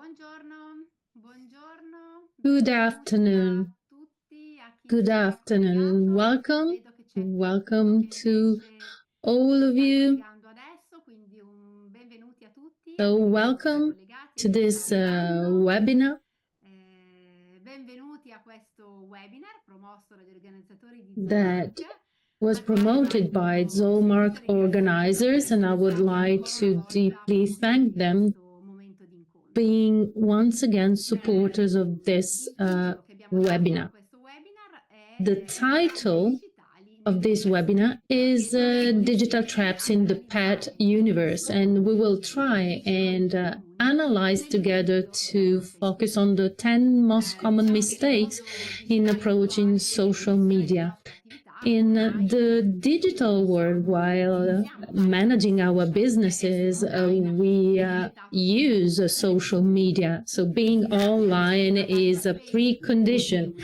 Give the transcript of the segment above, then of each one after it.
Buongiorno, buongiorno, Good benvenuti a afternoon. tutti, a chi Good ci è afternoon. collegato. Welcome. Vedo che c'è qualcuno Welcome che to invece all si of sta you. collegando adesso, quindi un benvenuti a tutti, a So, quelli che si sono welcome collegati e to che this staranno. webinar Benvenuti a questo webinar promosso dagli organizzatori di that Zoomark. was promoted by Zoomark organizers, and I would like to deeply thank them being once again supporters of this webinar. The title of this webinar is Digital Traps in the Pet Universe, and we will try and analyze together to focus on the 10 most common mistakes in approaching social media. In the digital world, while managing our businesses, we use social media. So being online is a precondition.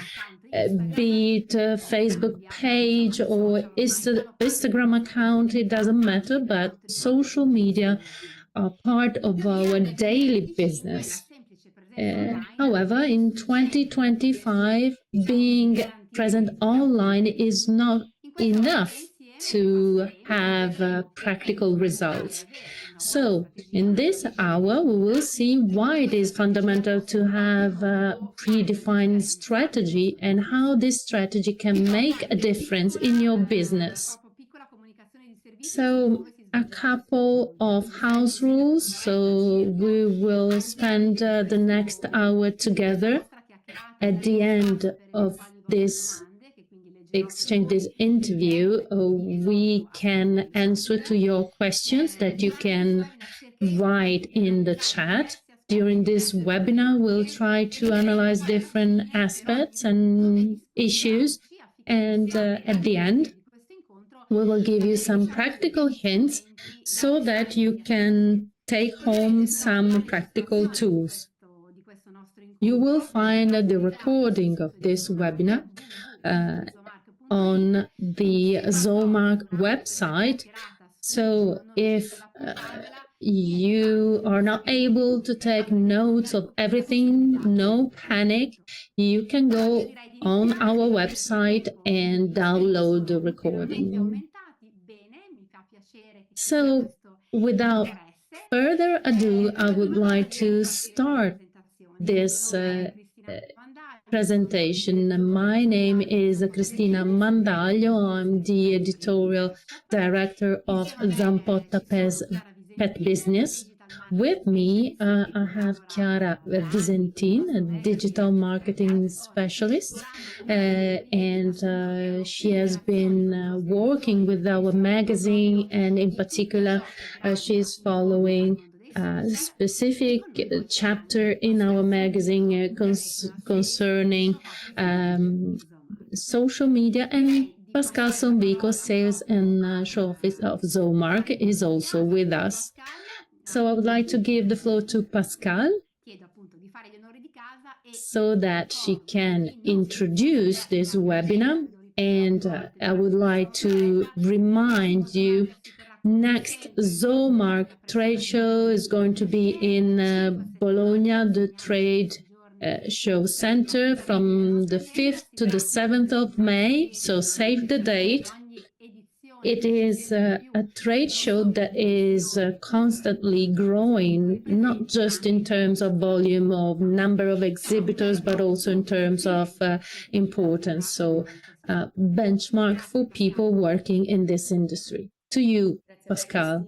Be it a Facebook page or Instagram account, it doesn't matter, but social media are part of our daily business. However, in 2025, being present online is not enough to have practical results. So, in this hour, we will see why it is fundamental to have a predefined strategy and how this strategy can make a difference in your business. So, a couple of house rules. So, we will spend the next hour together. At the end of this exchange, this interview, we can answer to your questions that you can write in the chat. During this webinar, we'll try to analyze different aspects and issues. And at the end, we will give you some practical hints so that you can take home some practical tools. You will find the recording of this webinar on the Zoomark website. So if you are not able to take notes of everything, no panic. You can go on our website and download the recording. So without further ado, I would like to start this presentation. My name is Cristina Mandaglio. I'm the editorial director of Zampotta Pet Business. With me, I have Chiara Visentin, a digital marketing specialist, and she has been working with our magazine, and in particular, she is following a specific chapter in our magazine concerning social media, and Pascal Sonvico, sales and show office of Zoomark, is also with us. So I would like to give the floor to Pascal so that she can introduce this webinar. And I would like to remind you, next Zoomark trade show is going to be in Bologna, the trade show center, from the 5th to the 7th of May. So save the date. It is a trade show that is constantly growing, not just in terms of volume of number of exhibitors, but also in terms of importance. So benchmark for people working in this industry. To you, Pascal.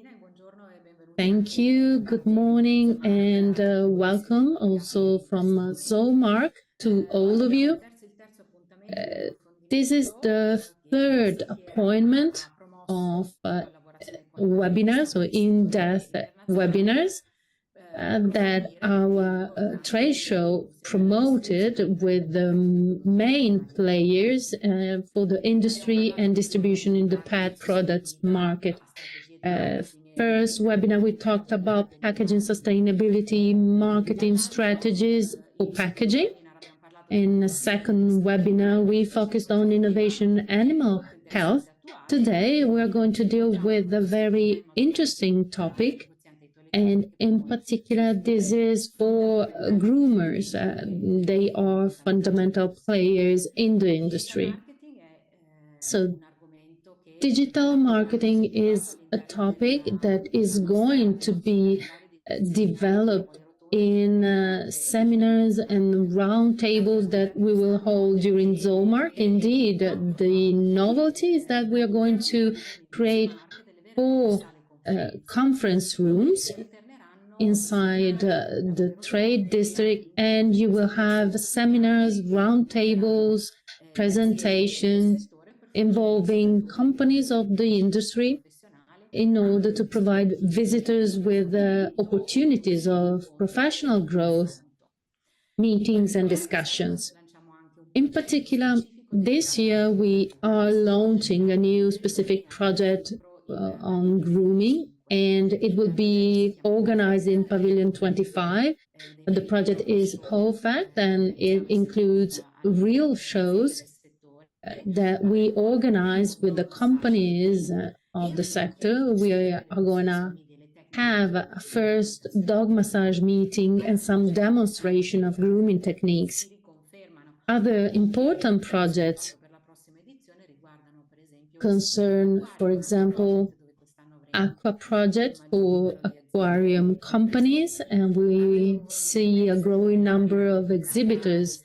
Thank you. Good morning and welcome also from Zoomark to all of you. This is the third appointment of webinars or in-depth webinars that our trade show promoted with the main players for the industry and distribution in the pet products market. First webinar, we talked about packaging sustainability, marketing strategies for packaging. In the second webinar, we focused on innovation animal health. Today, we're going to deal with a very interesting topic, And in particular, this is for groomers. They are fundamental players in the industry. So digital marketing is a topic that is going to be developed in seminars and roundtables that we will hold during Zoomark. Indeed, the novelty is that we are going to create 4 conference rooms inside the trade district, and you will have seminars, roundtables, presentations involving companies of the industry in order to provide visitors with opportunities of professional growth, meetings and discussions. In particular, this year we are launching a new specific project on grooming, and it will be organized in Pavilion 25. The project is perfect, and it includes real shows that we organize with the companies of the sector. We are going to have a first dog massage meeting and some demonstration of grooming techniques. Other important projects concern, for example, aqua project for aquarium companies, and we see a growing number of exhibitors.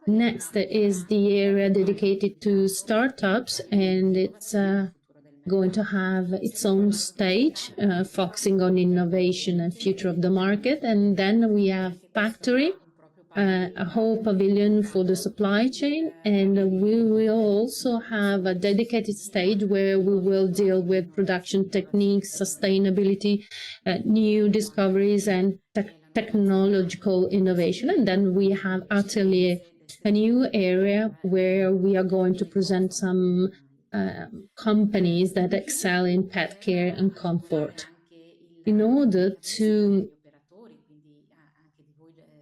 Next is the area dedicated to startups, and it's going to have its own stage, focusing on innovation and future of the market. And then we have factory, a whole pavilion for the supply chain, and we will also have a dedicated stage where we will deal with production techniques, sustainability, new discoveries, and technological innovation. And then we have atelier, a new area where we are going to present some companies that excel in pet care and comfort. In order to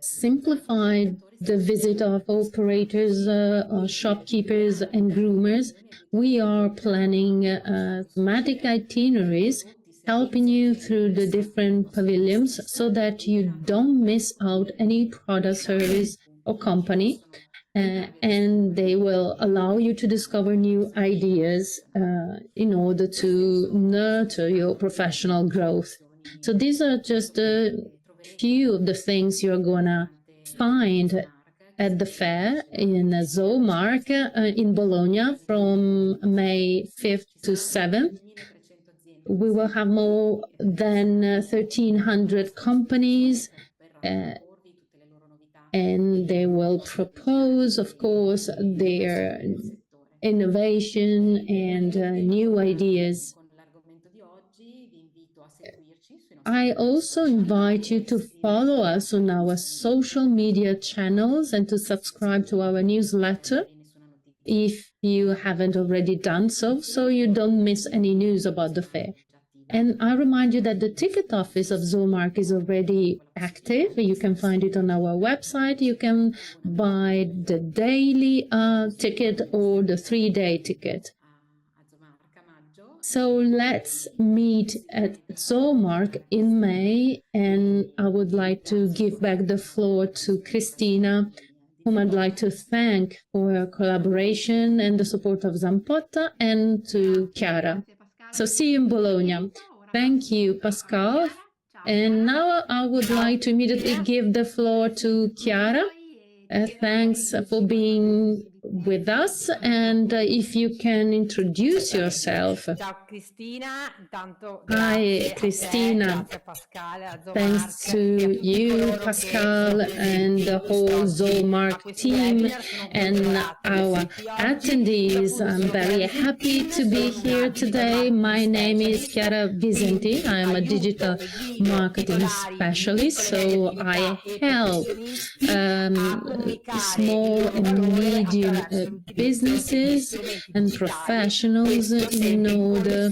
simplify the visit of operators, shopkeepers and groomers, we are planning thematic itineraries helping you through the different pavilions so that you don't miss out any product, service or company, and they will allow you to discover new ideas in order to nurture your professional growth. So these are just a few of the things you're gonna find at the fair in Zoomark in Bologna from May 5th to 7th. We will have more than 1,300 companies, and they will propose, of course, their innovation and new ideas. I also invite you to follow us on our social media channels and to subscribe to our newsletter if you haven't already done so, so you don't miss any news about the fair. And I remind you that the ticket office of Zoomark is already active. You can find it on our website. You can buy the daily ticket or the 3-day ticket. So let's meet at Zoomark in May, and I would like to give back the floor to Cristina, whom I'd like to thank for her collaboration and the support of Zampotta, and to Chiara. So see you in Bologna. Thank you, Pascal. And now I would like to immediately give the floor to Chiara. Thanks for being with us, and if you can introduce yourself. Hi, Cristina. Thanks to you, Pascal, and the whole Zoomark team and our attendees. I'm very happy to be here today. My name is Chiara Vicenti. I'm a digital marketing specialist, so I help small and medium businesses and professionals in order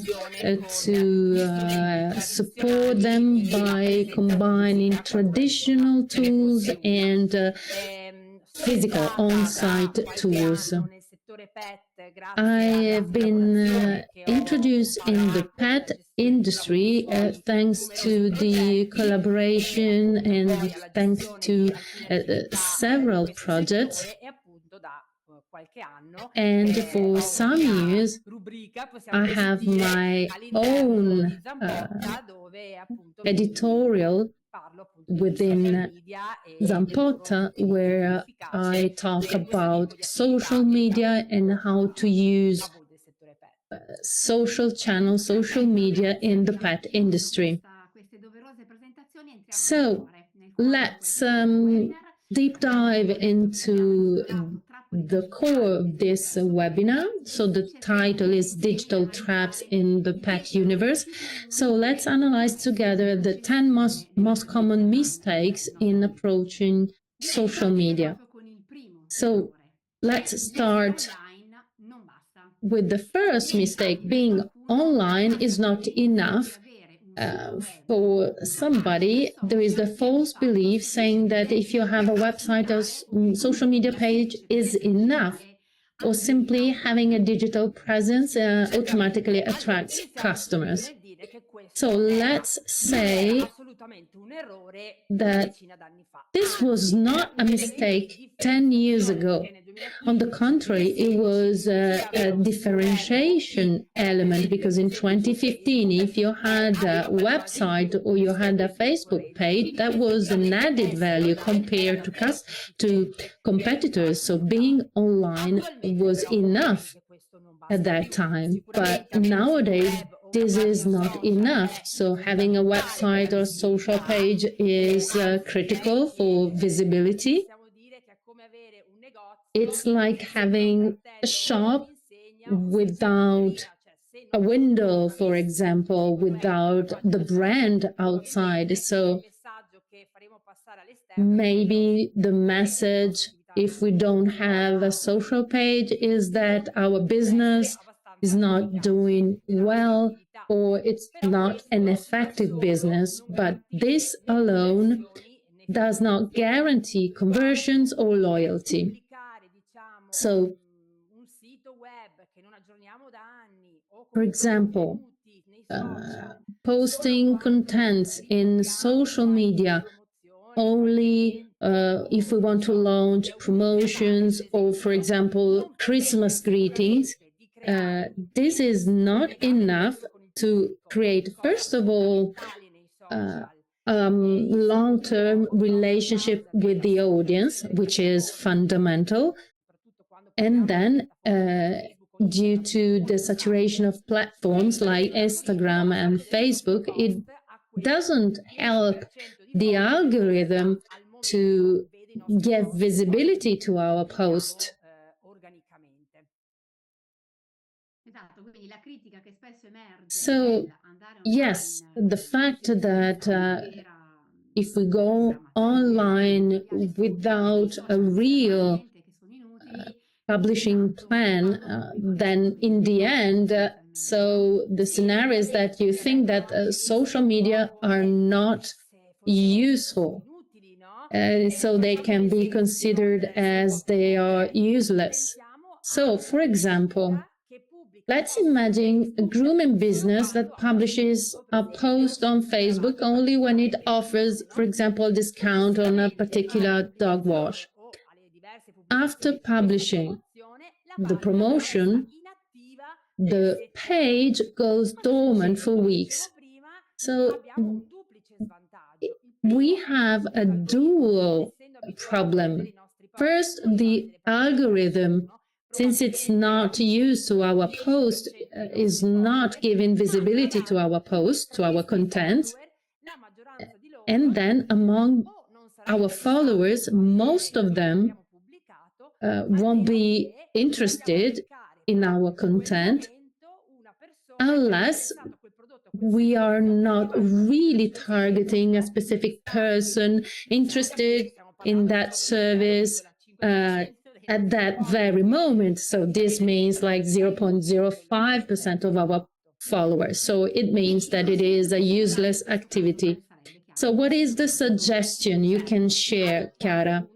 to support them by combining traditional tools and physical on-site tools. I've been introduced in the pet industry thanks to the collaboration and thanks to several projects. And for some years, I have my own editorial within Zampota, where I talk about social media and how to use social channels, social media in the pet industry. So let's deep dive into the core of this webinar. So the title is Digital Traps in the Pet Universe. So let's analyze together the 10 most common mistakes in approaching social media. So let's start with the first mistake. Being online is not enough. For somebody, there is the false belief saying that if you have a website or social media page is enough, or simply having a digital presence automatically attracts customers. So let's say that this was not a mistake 10 years ago. On the contrary, it was a differentiation element, because in 2015, if you had a website or you had a Facebook page, that was an added value compared to competitors. So being online was enough at that time. But nowadays, this is not enough. So having a website or social page is critical for visibility. It's like having a shop without a window, for example, without the brand outside. So maybe the message, if we don't have a social page, is that our business is not doing well, or it's not an effective business. But this alone does not guarantee conversions or loyalty. So, for example, posting contents in social media only if we want to launch promotions or, for example, Christmas greetings, this is not enough to create, first of all, long-term relationship with the audience, which is fundamental. And then, due to the saturation of platforms like Instagram and Facebook, it doesn't help the algorithm to give visibility to our post. So, yes, the fact that if we go online without a real publishing plan, then in the end, so the scenario is that you think that social media are not useful, so they can be considered as they are useless. So, for example, let's imagine a grooming business that publishes a post on Facebook only when it offers, for example, a discount on a particular dog wash. After publishing the promotion, the page goes dormant for weeks. So we have a dual problem. First, the algorithm, since it's not used to our post, is not giving visibility to our post, to our content. And then among our followers, most of them won't be interested in our content unless we are not really targeting a specific person interested in that service at that very moment. So this means like 0.05% of our followers. So it means that it is a useless activity. So what is the suggestion you can share, Chiara?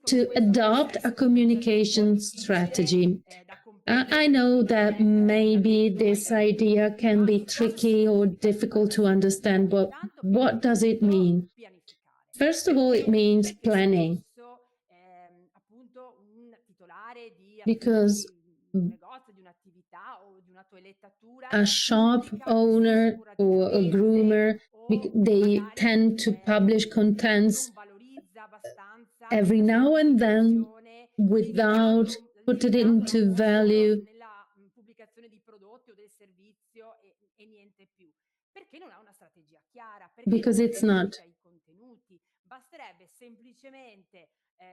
to adopt a communication strategy. I know that maybe this idea can be tricky or difficult to understand, but what does it mean? First of all, it means planning, because a shop owner or a groomer, they tend to publish contents every now and then without putting it into value. Because it's not. Basterebbe semplicemente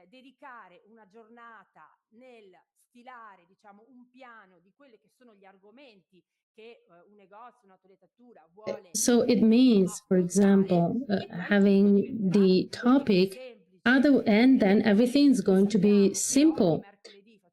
dedicare una giornata nel stilare, diciamo, un piano di quelli che sono gli argomenti che un negozio, un'autolettatura vuole. So it means, for example, having the topic, and then everything's going to be simple.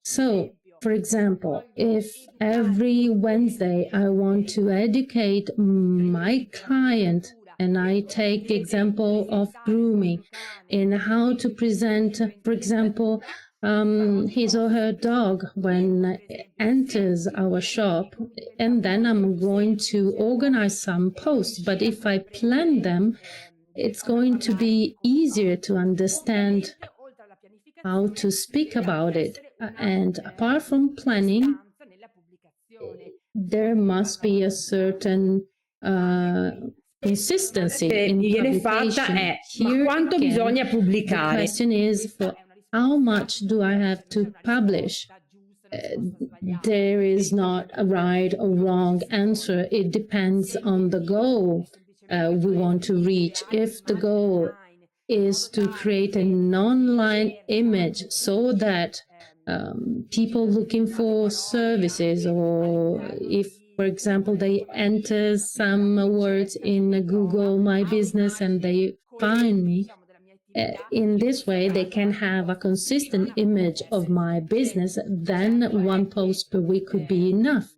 So, for example, if every Wednesday I want to educate my client, and I take the example of grooming in how to present, for example, his or her dog when enters our shop, and then I'm going to organize some posts. But if I plan them, it's going to be easier to understand how to speak about it. And apart from planning, there must be a certain consistency in publication. Here quanto again, bisogna pubblicare? The question is, for how much do I have to publish? There is not a right or wrong answer. It depends on the goal we want to reach. If the goal is to create an online image so that people looking for services, or if, for example, they enter some words in Google My Business and they find me, in this way they can have a consistent image of my business, then one post per week could be enough.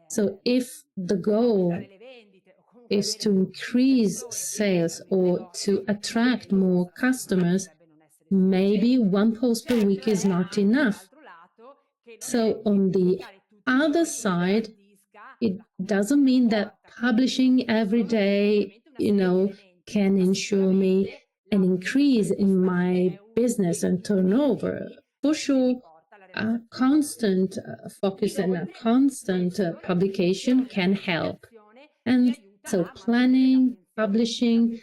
So if the goal is to increase sales or to attract more customers, maybe one post per week is not enough. So on the other side, it doesn't mean that publishing every day, can ensure me an increase in my business and turnover. For sure, a constant focus and a constant publication can help. And so planning, publishing,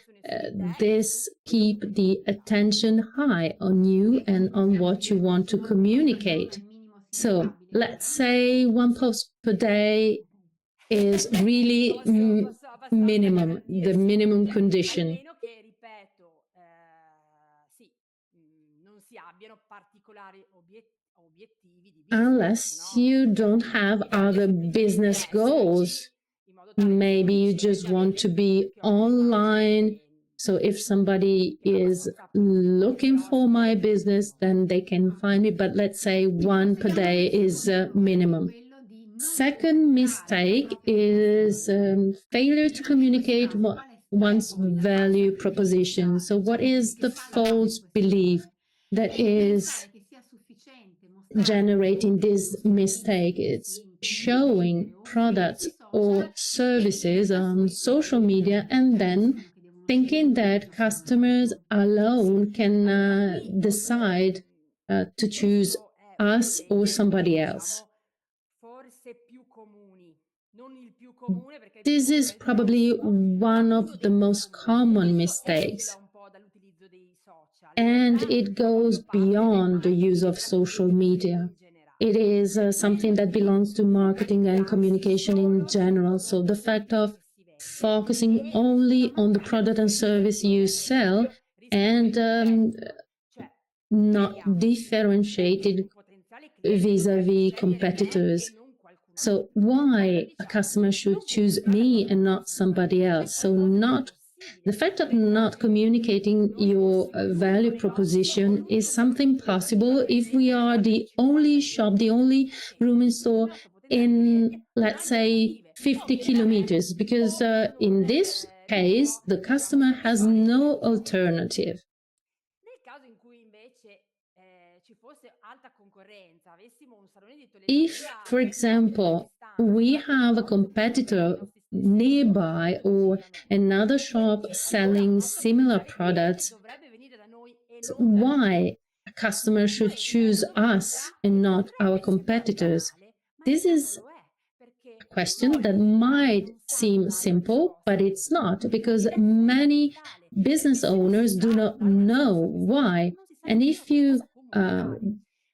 this keep the attention high on you and on what you want to communicate. So let's say one post per day is really minimum, the minimum condition. Unless you don't have other business goals. Maybe you just want to be online. So if somebody is looking for my business, then they can find me. But let's say one per day is minimum. Second mistake is failure to communicate one's value proposition. So what is the false belief that is generating this mistake? It's showing products or services on social media and then thinking that customers alone can decide to choose us or somebody else. This is probably one of the most common mistakes. And it goes beyond the use of social media. It is something that belongs to marketing and communication in general. So the fact of focusing only on the product and service you sell and not differentiated vis-a-vis competitors. So why a customer should choose me and not somebody else? So the fact of not communicating your value proposition is something possible if we are the only shop, the only grooming store in, let's say, 50 kilometers. Because in this case, the customer has no alternative. Nel caso in cui invece ci fosse alta concorrenza, avessimo un salone di If, toiletteria for example, we have a competitor nearby or another shop selling similar products, dovrebbe venire da noi e non why a customer should choose us and not our competitors? This is a question that might seem simple, but it's not, because many business owners do not know why. And if you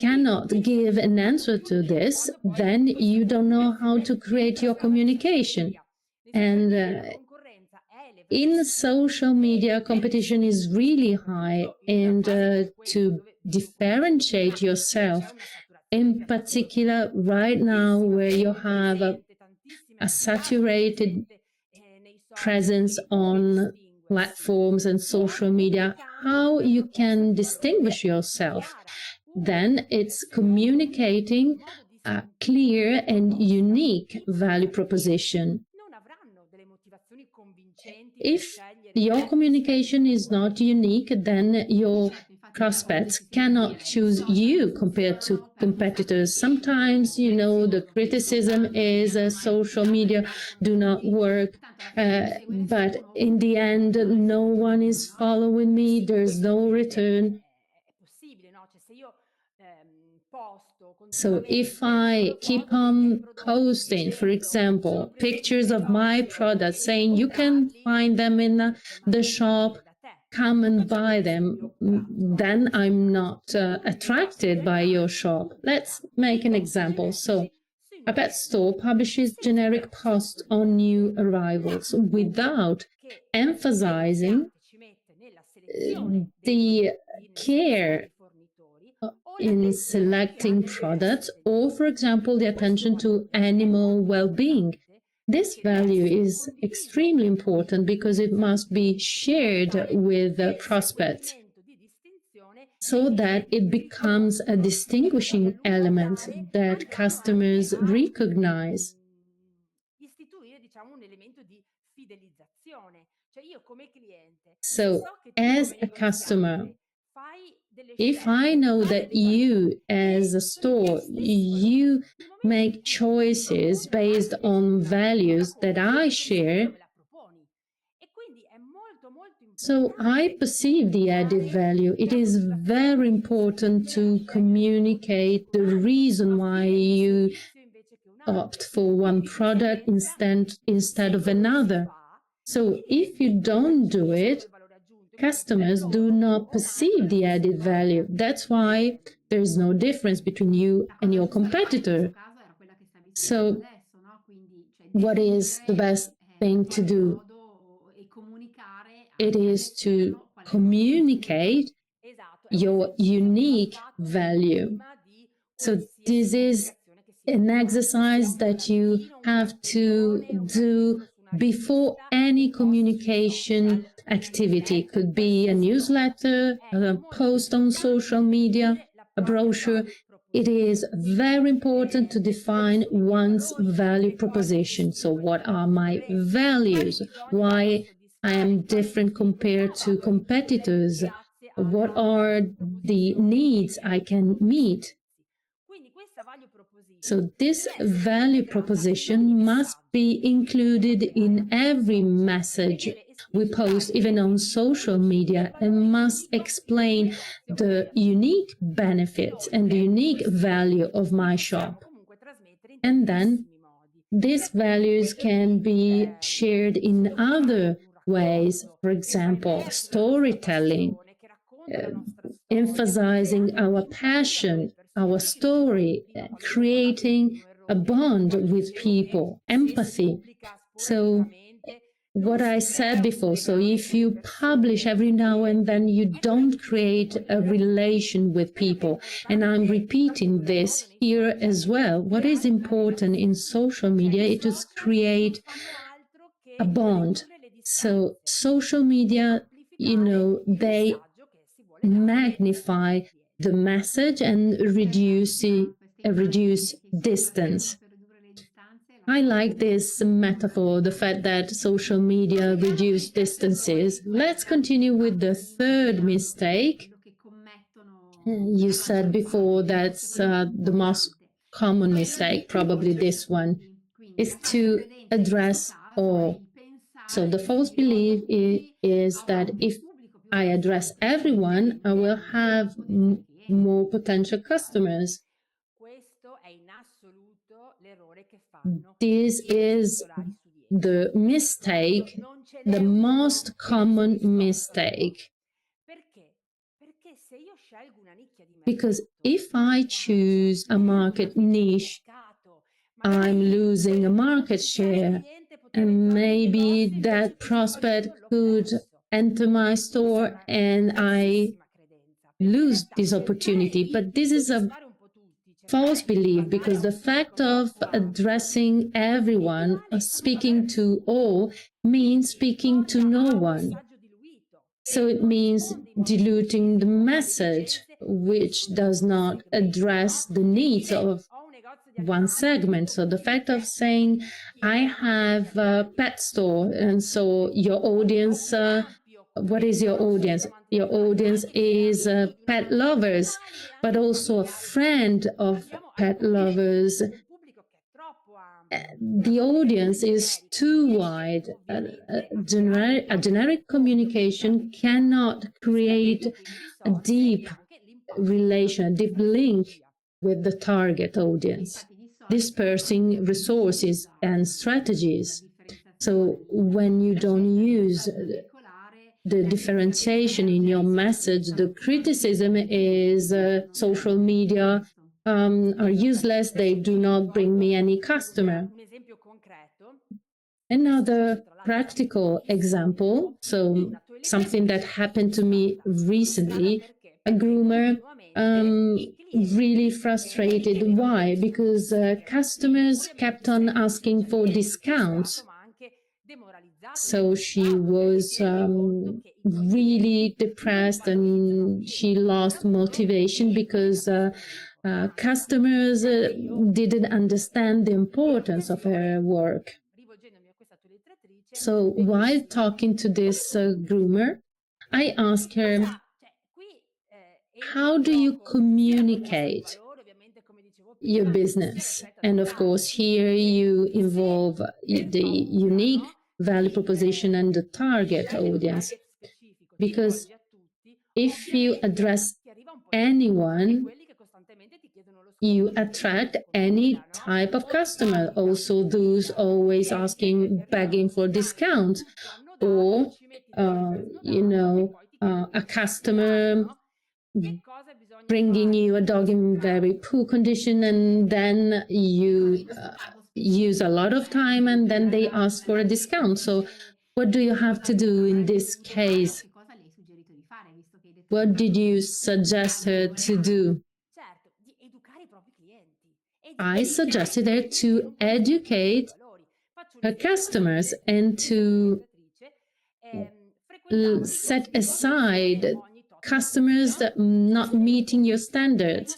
cannot give an answer to this, then you don't know how to create your communication. And in social media, competition is really high, and to differentiate yourself, in particular right now where you have a saturated presence on platforms and social media, how you can distinguish yourself? Then it's communicating a clear and unique value proposition. If your communication is not unique, then your prospects cannot choose you compared to competitors. Sometimes, the criticism is social media do not work, but in the end, no one is following me, there's no return. So if I keep on posting, for example, pictures of my products saying you can find them in the shop, come and buy them, then I'm not attracted by your shop. Let's make an example. So a pet store publishes generic posts on new arrivals without emphasizing the care in selecting products, or, for example, the attention to animal well-being. This value is extremely important because it must be shared with prospects so that it becomes a distinguishing element that customers recognize. So, as a customer, if I know that you, as a store, you make choices based on values that I share, so I perceive the added value. It is very important to communicate the reason why you opt for one product instead of another. So if you don't do it, customers do not perceive the added value. That's why there's no difference between you and your competitor. So what is the best thing to do? It is to communicate your unique value. So this is an exercise that you have to do before any communication activity. It could be a newsletter, a post on social media, a brochure. It is very important to define one's value proposition. So what are my values? Why I am different compared to competitors? What are the needs I can meet? So this value proposition must be included in every message we post, even on social media, and must explain the unique benefits and the unique value of my shop. And then these values can be shared in other ways, for example, storytelling, emphasizing our passion, our story, creating a bond with people, empathy. So what I said before, so if you publish every now and then, you don't create a relation with people. And I'm repeating this here as well. What is important in social media is to create a bond. So social media, they magnify the message and reduce distance. I like this metaphor, the fact that social media reduce distances. Let's continue with the third mistake. You said before that's the most common mistake, probably this one, is to address all. So the false belief is that if I address everyone, I will have more potential customers. Questo è in assoluto l'errore che fanno This 10 is titolari su 10. the mistake, Non ce n'è the un most solo common risposto. mistake. Perché? Perché se io scelgo una nicchia di Because mercato, if I choose a market niche, I'm losing a market share, and maybe that prospect could enter my store and I lose this opportunity. But this is a false belief, because the fact of addressing everyone, speaking to all, means speaking to no one. So it means diluting the message, which does not address the needs of one segment. So the fact of saying, I have a pet store, and so your audience, what is your audience? Your audience is pet lovers, but also a friend of pet lovers. The audience is too wide. A generic communication cannot create a deep relation, a deep link with the target audience, dispersing resources and strategies. So when you don't use the differentiation in your message, the criticism is social media are useless, they do not bring me any customer. Another practical example, so something that happened to me recently, a groomer really frustrated. Why? Because customers kept on asking for discounts. So she was really depressed and she lost motivation because customers didn't understand the importance of her work. So while talking to this groomer, I asked her, how do you communicate your business? And of course, here you involve the unique value proposition and the target audience. Because if you address anyone, you attract any type of customer, also those always asking, begging for discount, or a customer bringing you a dog in very poor condition, and then you use a lot of time and then they ask for a discount. So what do you have to do in this case? What did you suggest her to do? I suggested her to educate her customers and to set aside customers not meeting your standards.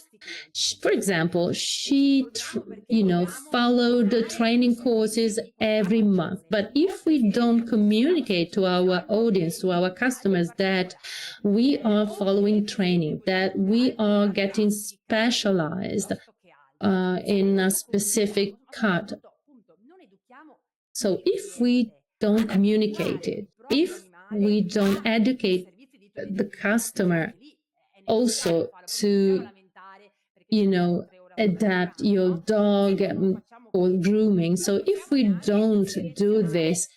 For example, she followed the training courses every month. But if we don't communicate to our audience, to our customers, that we are following training, that we are getting specialized in a specific cut. So if we don't communicate it, if we don't educate the customer also to, adapt your dog for grooming. So if we don't do this,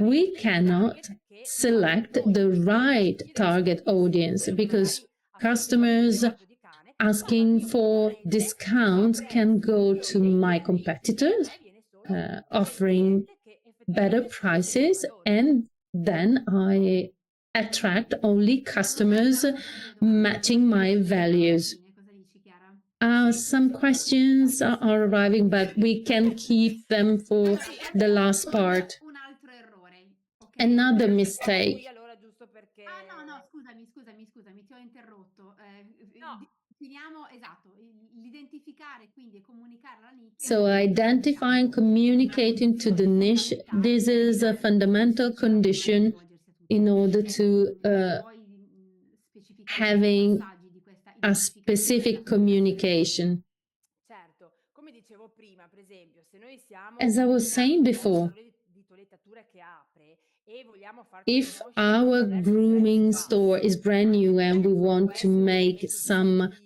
we cannot select the right target audience, because customers asking for discounts can go to my competitors offering better prices, and then I attract only customers matching my values. Some questions are arriving, but we can keep them for the last part. Another mistake. no, scusami, ti ho interrotto. No, Finiamo, esatto, l'identificare quindi e comunicare la nicchia. So identifying, communicating to the niche, this is a fundamental condition in order to having a specific communication. certo, come dicevo prima, per esempio, se noi siamo As I was saying un before, salone di toilettatura che apre e vogliamo far if conoscere our attraverso grooming prezzi store bassi, is brand new and we questo può want to essere un make elemento some distintivo.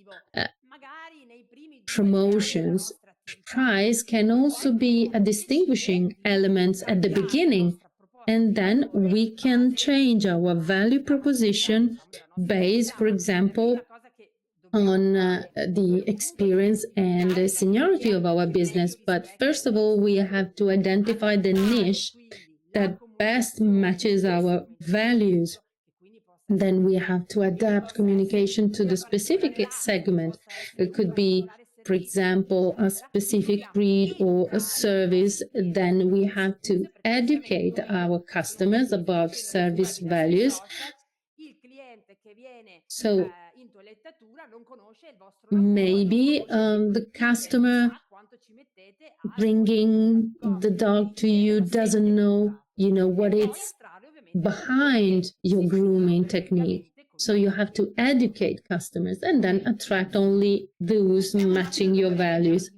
Magari nei primi 2 o 3 anni della promotions, nostra attività, price can also poi be a potremo decidere distinguishing di element at the cambiare la beginning. nostra proposta And di then valore we in can base change our alla value alla maturità, proposition diciamo, della nostra based, attività. for La prima example, cosa che dobbiamo on fare the è comunque experience and the identificare la seniority nicchia of our che meglio business. But rispecchia first il of all, nostro we have valore. to identify the Adattare niche quindi la that best comunicazione matches our strumento di values. servizio, che quindi possa Then essere we have to quello che adapt possa essere communication to di the particolare specific marchio, che segment. possa essere It di could be, particolare for servizio, example, a eccetera. specific Dobbiamo breed or a educare i service. nostri clienti Then su we questo have to servizio, perché ovviamente educate noi our sono customers convinta che about facendo dei service pubblicità sui values. social il cliente che viene So in toilettatura non conosce il vostro lavoro e non maybe conosce dei the prodotti e non customer sa quanto ci mettete a svolgere bringing il the compito. dog Quindi to viene you da doesn't sé know, educato. E what poi it's attrarre ovviamente il pubblico behind che your si stima grooming technique. perfettamente con So i you vostri have to prodotti. educate customers and then attract only those matching your values.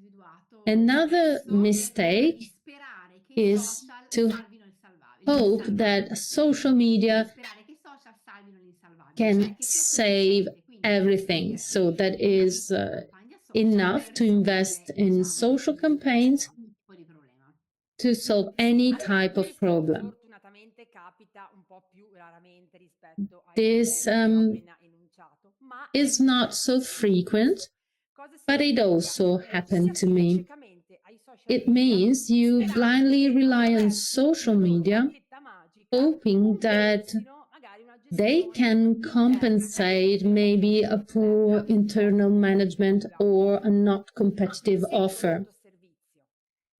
Another mistake is to hope that social media can save everything. So that is enough to invest in social campaigns to solve any Allora, type of questo problem. fortunatamente capita un po' più raramente rispetto ai This problemi che ho appena enunciato, ma è is not so possibile frequent, successo. Cosa but it significa? also Ci si happened to affida me. ciecamente ai social It media means you sperando blindly che rely on attraverso social una loro media, bacchetta magica hoping that compensino magari una they gestione can interna compensate che maybe a poor rispetta un po' internal quello che noi management abbiamo or a bisogno. not Ma competitive se il offer. prodotto o servizio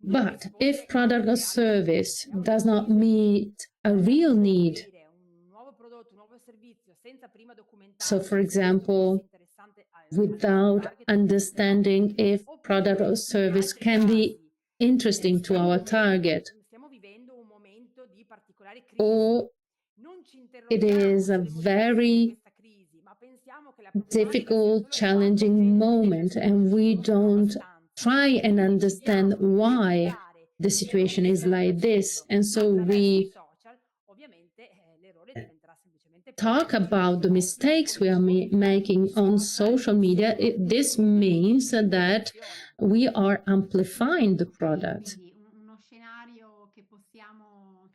non But if risponde product alle or reali service esigenze, a una does not attesa di meet a real need, scoprire un nuovo prodotto, un nuovo servizio senza prima so documentarsi for se questo fosse example, interessante al nostro without target oppure no, understanding if product or oppure in service altri can be casi interesting to our target, stiamo vivendo un momento di particolare crisi. or Non ci it interroghiamo is a sulle motivazioni di very questa crisi, ma pensiamo che la problematica sia difficult, solo il fatto challenging che le moment, persone and non ci we conoscono don't abbastanza try e and quindi understand decidiamo di why replicare the gli situation errori che is stiamo like this. facendo And so attraverso i we social, ovviamente l'errore diventerà semplicemente più talk grande. about the Ovvio, mistakes come we are dicevo prima, making i on social social media. sono This uno strumento means di that comunicazione. we are amplifying the Ok, product. quindi uno scenario che possiamo,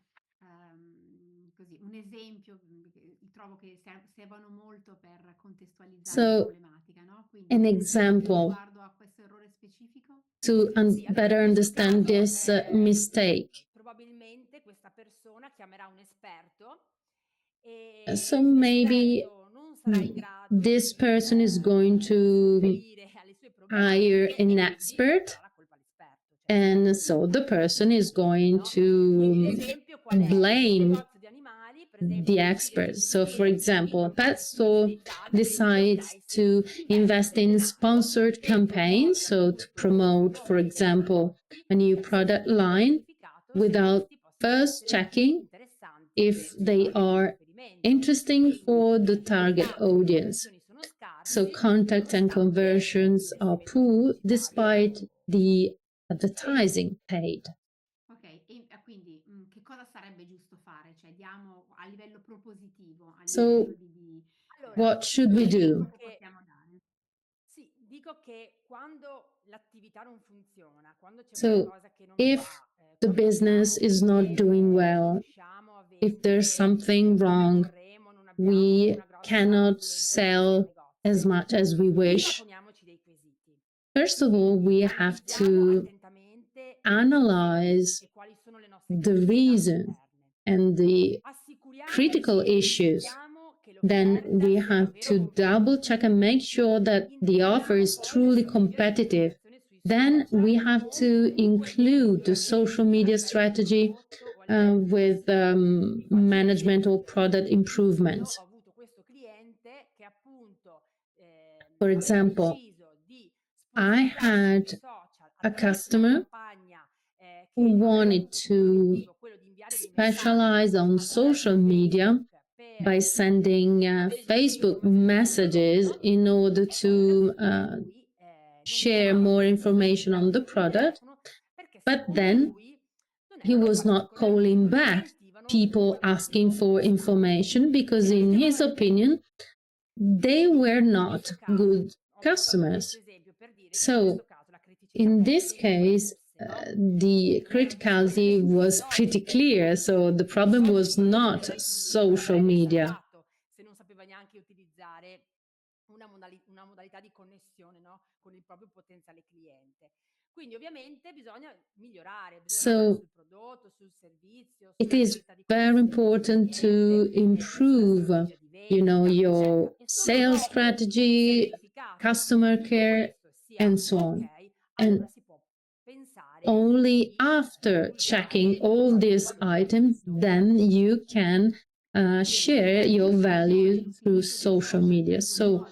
così, un esempio che trovo che servano molto per contestualizzare la So, problematica, no? Quindi an un esempio example riguardo a questo errore specifico? to Sì, allora better in questo understand caso this mistake. probabilmente questa persona chiamerà un esperto So e maybe l'esperto non sarà in grado this di person is going to sopperire alle sue hire problematiche an e quindi expert, darà la colpa all'esperto. Cioè, and so the person is going no? Quindi to l'esempio qual è? Un blame negozio di animali, per the esempio, decide di experts. So, for investire in example, a pet campagne store sponsorizzate decides ai to siti invest in sponsorizzato sponsored e campaigns, promuove so to appunto un promote, nuovo for pacchetto di example, prodotti a new senza product prima aver line verificato se without questi possano first essere checking interessanti if per il they target di are riferimento. interesting Quindi, for the nel target caso in cui le audience. conversioni sono So scarse, contacts and nonostante conversions are l'investimento poor despite pubblicitario. the advertising paid. Ok, e quindi che cosa sarebbe giusto fare? Cioè diamo a livello propositivo, a livello So di Allora, what should we io do? dico che che possiamo dare? sì, dico che quando l'attività non funziona, quando c'è So qualcosa che non if va, the quando business vediamo is not che doing non well, riusciamo a if there's vendere something come wrong, vorremmo, non abbiamo we una grossa cannot affluenza di visite al sell as negozio, much as we prima wish. poniamoci dei quesiti. First of all, we have Analizziamo to attentamente le motivazioni analyze e quali sono le nostre the criticità reason interne. and the critical Assicuriamoci e issues. verifichiamo che Then l'offerta we sia have davvero to double check and competitiva. make sure that the offer Integriamo is poi le truly strategie di competitive. comunicazione sui Then social we have o to comunque dei include the social miglioramenti a media livello di strategy prodotto o a livello di with gestione. Vi faccio un management or esempio. product Io improvements. ho avuto For example, I had a customer who wanted to specialize on social media by sending Facebook messages in order to share more information on the product, but then he was not calling back people asking for information because, in his opinion, they were not good customers. So, in this case, the criticality was pretty clear. So the problem was not social media. Se non sapeva neanche utilizzare una modalità di connessione, no? Con il proprio potenziale cliente. Quindi ovviamente bisogna migliorare, bisogna lavorare sul prodotto, sul servizio, it is very important to improve, your sales strategy, customer care, and so on. And only after checking all these items, then you can share your value through social media. So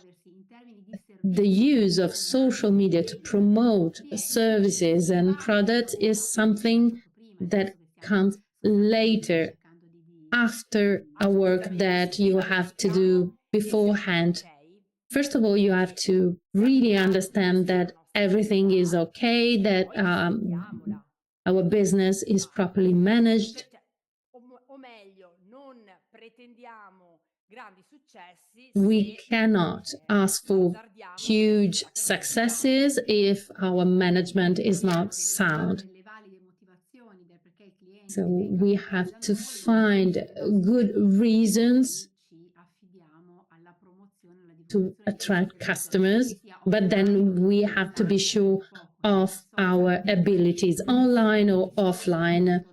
the use of social media to promote services and products is something that comes later, after a work that you have to do beforehand. First of all, you have to really understand that everything is okay, that our business is properly managed. We cannot ask for huge successes if our management is not sound. So we have to find good reasons to attract customers, but then we have to be sure of our abilities, online or offline.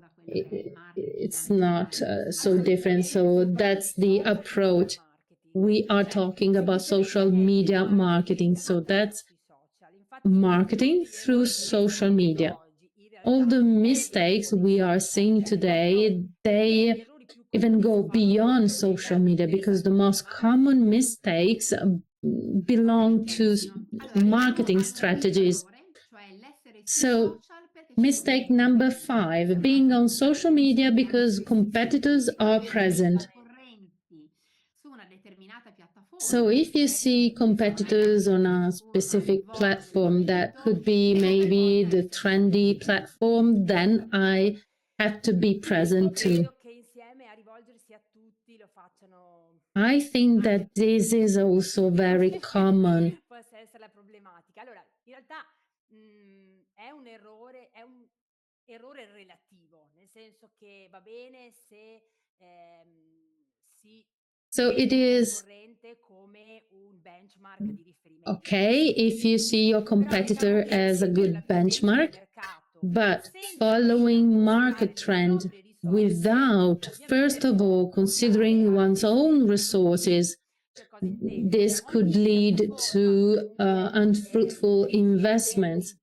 It's not so different. So that's the approach. We are talking about social media marketing. So that's marketing through social media. All the mistakes we are seeing today, they even go beyond social media, because the most common mistakes belong to marketing strategies. So, mistake number 5, being on social media because competitors are present. So if you see competitors on a specific platform that could be maybe the trendy platform, then I have to be present too. I think that this is also very common. È un errore relativo, nel senso che va bene se si So it is okay if you see your competitor as a good benchmark, but following market trend without, first of all, considering one's own resources, this could lead to unfruitful investments.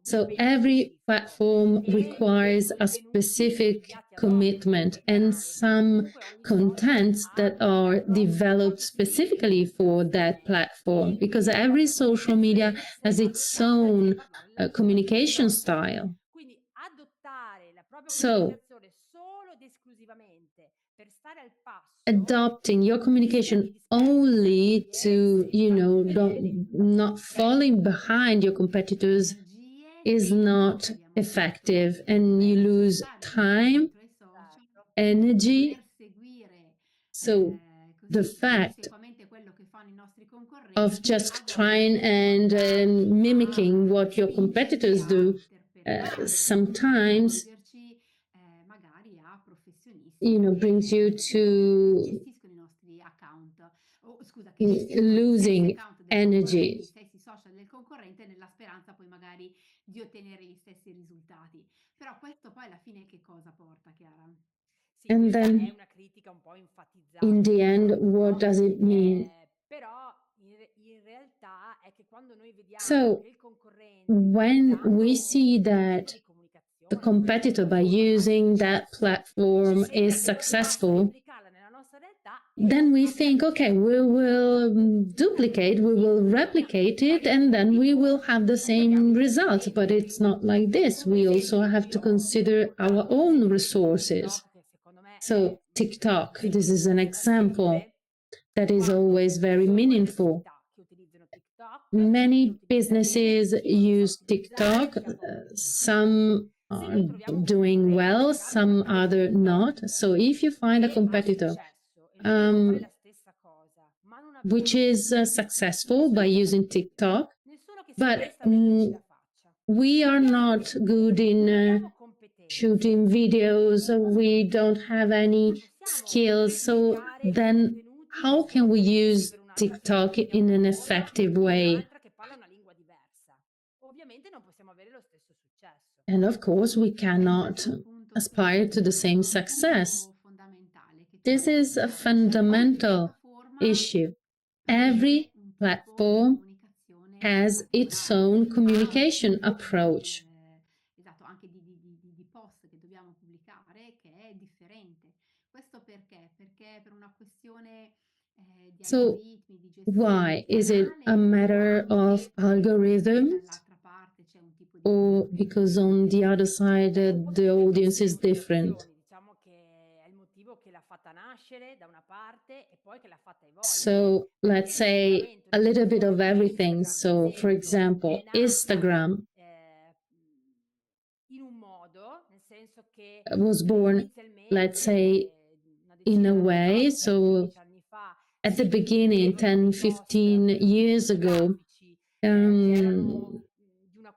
So every platform requires a specific commitment and some contents that are developed specifically for that platform, because every social media has its own communication style. So adopting your communication only to, not falling behind your competitors is not effective, and you lose time, energy. So the fact of just trying and mimicking what your competitors do sometimes brings you to losing energy. Social del concorrente nella speranza poi magari di ottenere gli stessi risultati. Però questo poi alla fine che cosa porta, Chiara? And then è una critica un po' enfatizzata. In the end, what does it mean? Però in realtà è che quando noi vediamo So, che il concorrente when we see that the competitor, by using that platform, is successful, then we think, okay, we will duplicate, we will replicate it, and then we will have the same results. But it's not like this. We also have to consider our own resources. So TikTok, this is an example that is always very meaningful. Many businesses use TikTok. Some are doing well, some other not. So if you find a competitor which is successful by using TikTok, but we are not good in shooting videos, we don't have any skills, so then how can we use TikTok in an effective way? And of course, we cannot aspire to the same success. This is a fundamental issue. Every platform has its own communication approach. Esatto, anche di post che dobbiamo pubblicare, che è differente. Questo perché? Perché per una questione di algoritmi, di gestione Why? Is it del a matter of algorithms? dall'altra parte c'è un tipo di Or because on the other side the audience is different? Diciamo che è il motivo che l'ha fatta nascere da una parte e poi che l'ha fatta evolvere. So let's say a little bit of everything. So for example, Instagram in un modo, nel senso che was born, let's say, in a way. So at the beginning, 10, 15 years ago,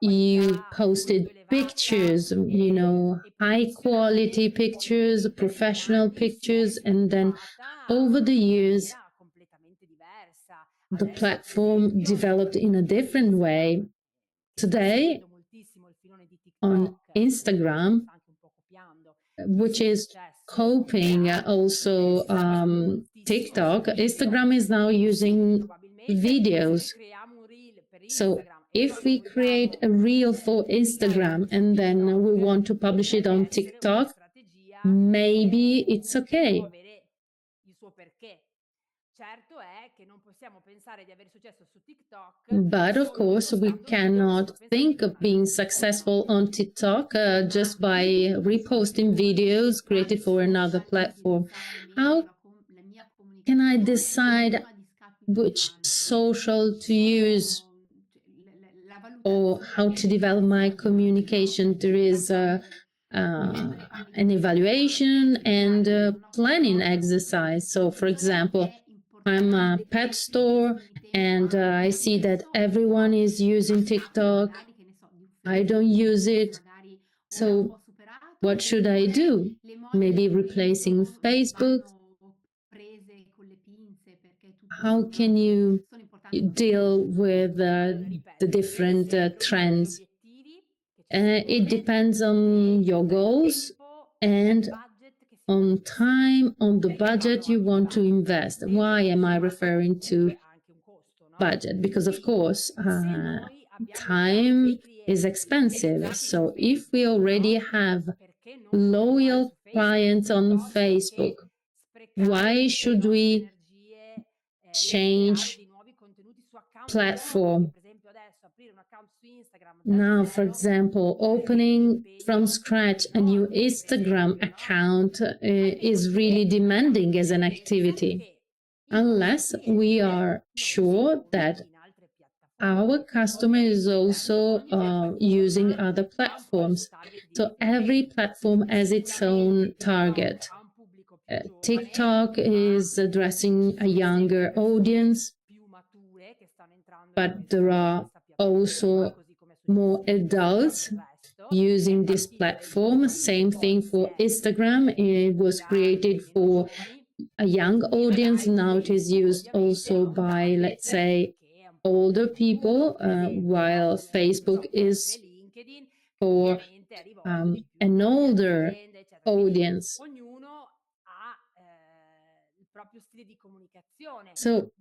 you posted pictures, you know, high quality pictures, professional pictures, and then over the years, the platform developed in a different way. Today, on Instagram, which is copying also TikTok, Instagram is now using videos. So if we create a reel for Instagram and then we want to publish it on TikTok, maybe it's okay. But of course, we cannot think of being successful on TikTok just by reposting videos created for another platform. How can I decide which social to use or how to develop my communication? There is an evaluation and a planning exercise. So, for example, I'm a pet store and I see that everyone is using TikTok. I don't use it. So what should I do? Maybe replacing Facebook? How can you deal with the different trends? It depends on your goals and on time, on the budget you want to invest. Why am I referring to budget? Because, of course, time is expensive. So if we already have loyal clients on Facebook, why should we change platform? Now, for example, opening from scratch a new Instagram account is really demanding as an activity, unless we are sure that our customer is also using other platforms. So every platform has its own target. TikTok is addressing a younger audience, but there are also more adults using this platform. Same thing for Instagram. It was created for a young audience. Now it is used also by, let's say, older people, while Facebook is for an older audience. So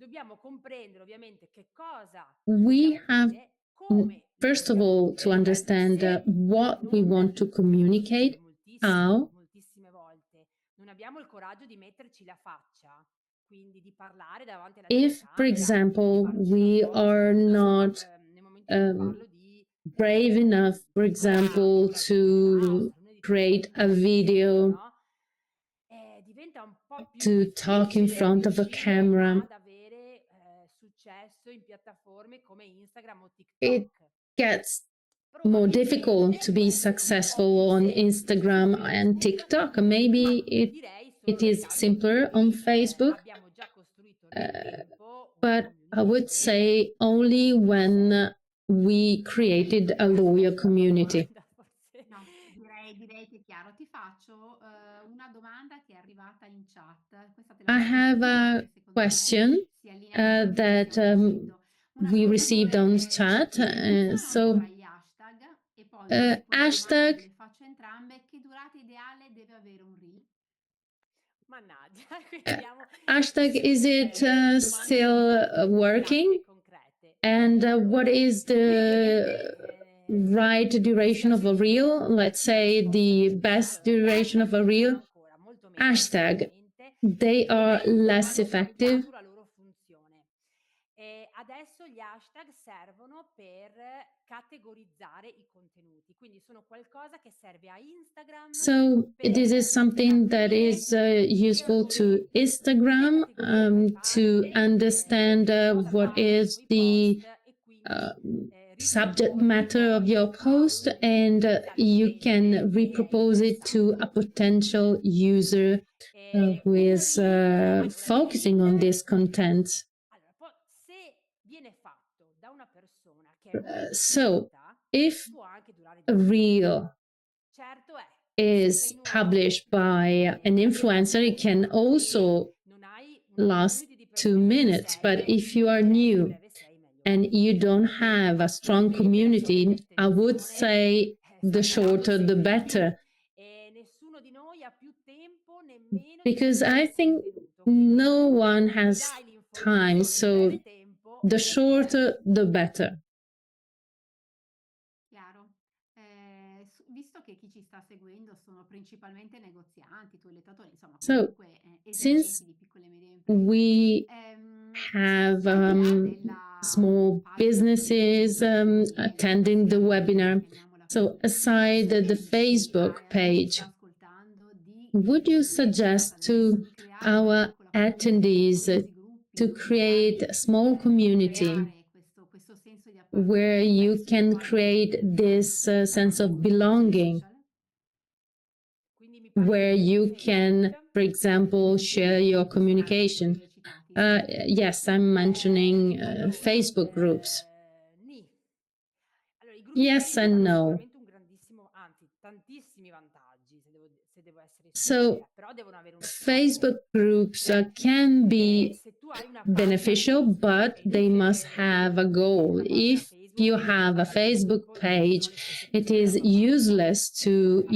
we have, first of all, to understand what we want to communicate, how. quindi di parlare davanti alla If, for telecamera, example, di farci una we foto, are soprattutto not nel momento in cui parlo di brave enough, for example, la to salute di create a per esempio, video, no? Diventa un po' più to talk in difficile front of a riuscire camera, ad avere successo in piattaforme come Instagram o it TikTok. gets more difficult to be successful on Instagram and TikTok. Maybe it is simpler on Facebook, abbiamo già costruito nel tempo una but I would community say only when we created a loyal community. No, direi che è chiaro. Ti faccio una domanda che è arrivata in chat. Questa te la I faccio have subito a perché secondo me question si allinea con quello che that stiamo dicendo. we received on chat. Funzionano So, ancora gli hashtag? E poi, se queste domande ve hashtag le faccio entrambe, che durata ideale deve avere un reel? Mannaggia, quindi abbiamo hashtag, is it domande still rapide working? e concrete. And what Allora, is the right duration of a reel? Let's say the best duration of a reel. ancora molto meglio Hashtag, sicuramente, they are less hanno effective. valutato la loro funzione. Adesso gli hashtag servono per categorizzare i contenuti, quindi sono qualcosa che serve a Instagram So this is something that is useful to Instagram to understand what is the subject matter of your post, and you can repropose it to a potential user who is focusing on this content. Allora, poi se viene fatto da una persona che è molto So seguita, if può anche durare a di più. reel Certo è, is published by an influencer, it can also non hai una last community di 2 persone che ti minutes. But segue, if you are più new breve sei, meglio è. and you don't have a strong community, I would say the shorter the better. E nessuno di noi ha più tempo nemmeno di Because I creare think contenuto. no one Quindi has dai time, l'informazione in so breve tempo, the shorter the better. Chiaro. Visto che chi ci sta seguendo sono principalmente negozianti, toilettatori, insomma So comunque since esercenti di piccole e medie imprese, we have al di là della small pagina businesses Facebook, attending the webinar, chiamiamola so così, aside the Facebook a chi ci page, sta ascoltando di would you iniziare suggest adesso to di creare una our piccola community, attendees numerosi gruppi to dove magari create a small community creare questo senso di where appartenenza e you can sviluppare create this sense of i belonging, social? quindi mi pare where che sia you can, Facebook. for example, share your communication? Li hai citati? Yes, I'm mentioning Allora, Facebook groups. Nì. Allora, i gruppi Yes Facebook and hanno no. sicuramente un grandissimo, anzi, tantissimi vantaggi, se devo essere So sincera, però devono avere uno scopo. Facebook groups can be Se tu hai una beneficial, pagina but Facebook they e must decidi have a di avere goal. una pagina If you Facebook, have a fare il Facebook gruppo, non page, sono le stesse it persone is che lo fanno. useless to,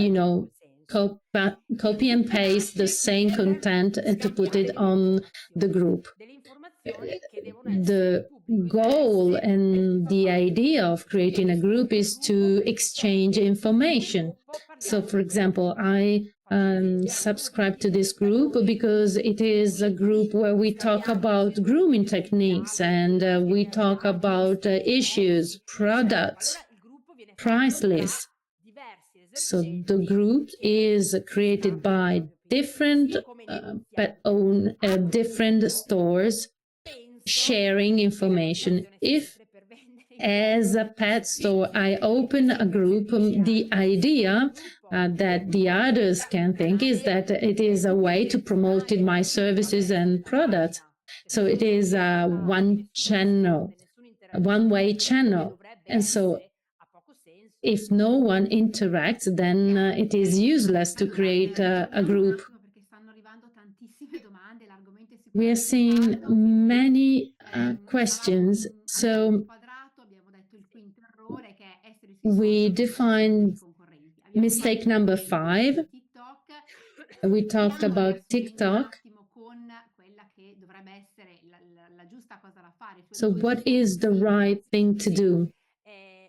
copy and paste the same content and to put it on the group. Delle informazioni che devono essere di The pubblico goal interesse per chi and fa the parte del idea of gruppo. creating a Quindi sul group mio is gruppo to Facebook, exchange information. gruppo So, parliamo for di example, questo. I subscribe to this group because it is a group where we talk about grooming techniques and we talk about issues, products, Allora il gruppo viene price fatto da lists. diversi So the esercenti group che is created scambiano il by proprio different pensiero, sia come but negozianti. own A quel different punto stores penso sharing che la information. motivazione sia If sempre per vendere i as a propri pet store I servizi. open a group, the idea that the others can think is that it is a way to promote my services and products. So it is a one channel, a one-way channel. And so if no one interacts, then it is useless to create a group. Perché stanno arrivando tantissime domande, l'argomento è We are sicuramente seeing caldo, quindi many questions. abbiamo So quadrato, abbiamo detto il quinto errore che è essere sui we social defined i concorrenti. Abbiamo mistake number 5. TikTok. We talked about Seguendo un TikTok. attimo con quella che dovrebbe essere la giusta cosa da fare. So what is the right thing to do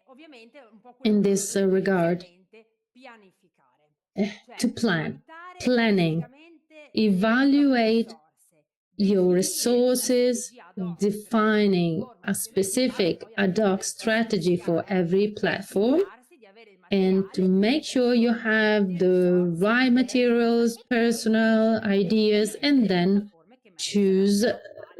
Ovviamente un po' quello in che this ho detto regard? inizialmente, pianificare. To plan, Valutare planning, realisticamente le proprie evaluate risorse, your resources, defining a specific ad hoc strategy for every platform, and to make sure you have the right materials, personal ideas, and then choose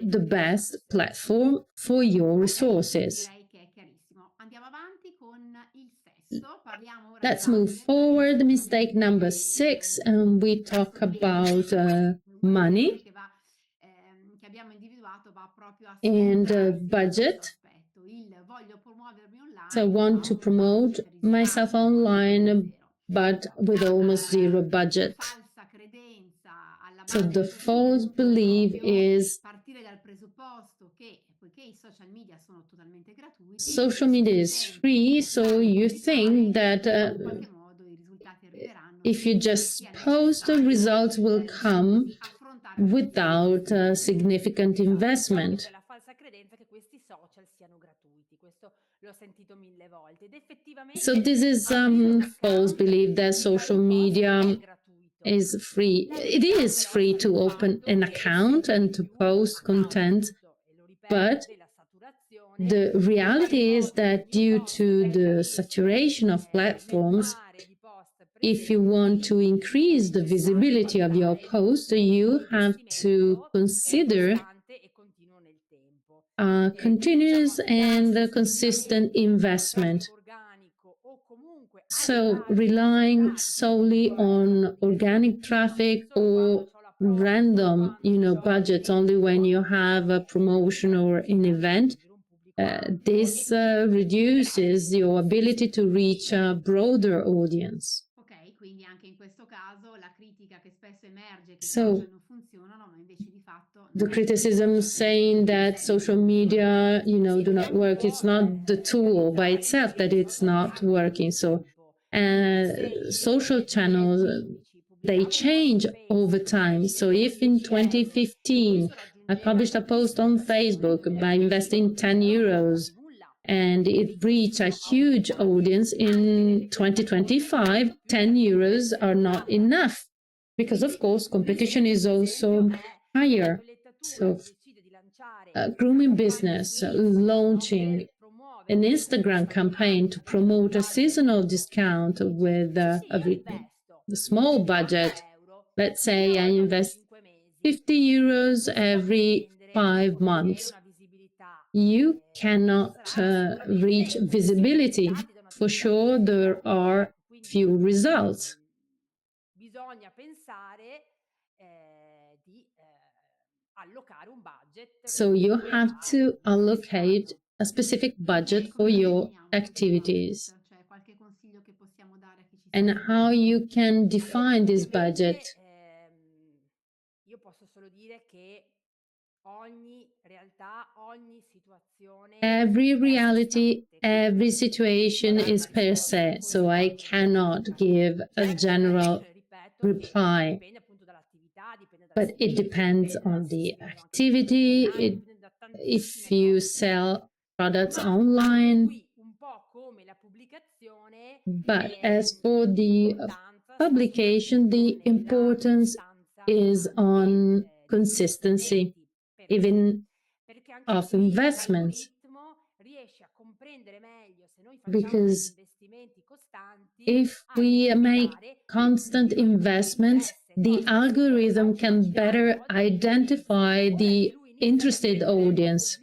the best platform for your resources. Direi che è chiarissimo. Andiamo avanti con il sesto. Parliamo ora Let's di move budget. forward. Mistake number 6, and we talk about money Che abbiamo individuato va proprio a and scontrarsi con budget. questo aspetto. Il voglio promuovermi online, So I want to promote myself online, but with almost zero budget. falsa credenza alla So base the di questo false punto è belief proprio is partire dal presupposto che, poiché i social media sono totalmente gratuiti, social media is free, so you think that in qualche modo i risultati arriveranno if you senza che just sia post, the necessario, results will come affrontare un without significant investment. La falsa credenza che questi social siano gratuiti, questo l'ho sentito 1000 volte ed effettivamente So this is false belief that social media is free. It is free to open an account and to post content, but the reality is that due to the saturation of platforms, if you want to increase the visibility of your post, you have to consider a continuous and consistent investment. So relying solely on organic traffic or random, budgets only when you have a promotion or an event, this reduces your ability to reach a broader audience. Ok, quindi anche in questo caso la critica che spesso emerge che i So, social non funzionano, ma invece di fatto the non è criticism saying that social media, do not work, it's not the tool by itself that it's not working. So, social channels, they change over time. So if in 2015 I published a post on Facebook by investing 10 euros and it reached a huge audience, in 2025, 10 euros are not enough because, of course, competition is also higher. So, a grooming business launching an Instagram campaign to promote a seasonal discount with a small budget. Let's say I invest 50 euros every 5 months. You cannot reach visibility. For sure, there are few results. Bisogna pensare di allocare un budget. So you have to allocate a specific budget for your activities. And how you can define this budget? Io posso solo dire che every reality, every situation is per se, so I cannot give a general reply. But it depends on the activity, if you sell products online. But as for the publication, the importance is on consistency, even of investments. Because if we make constant investments, the algorithm can better identify the interested audience.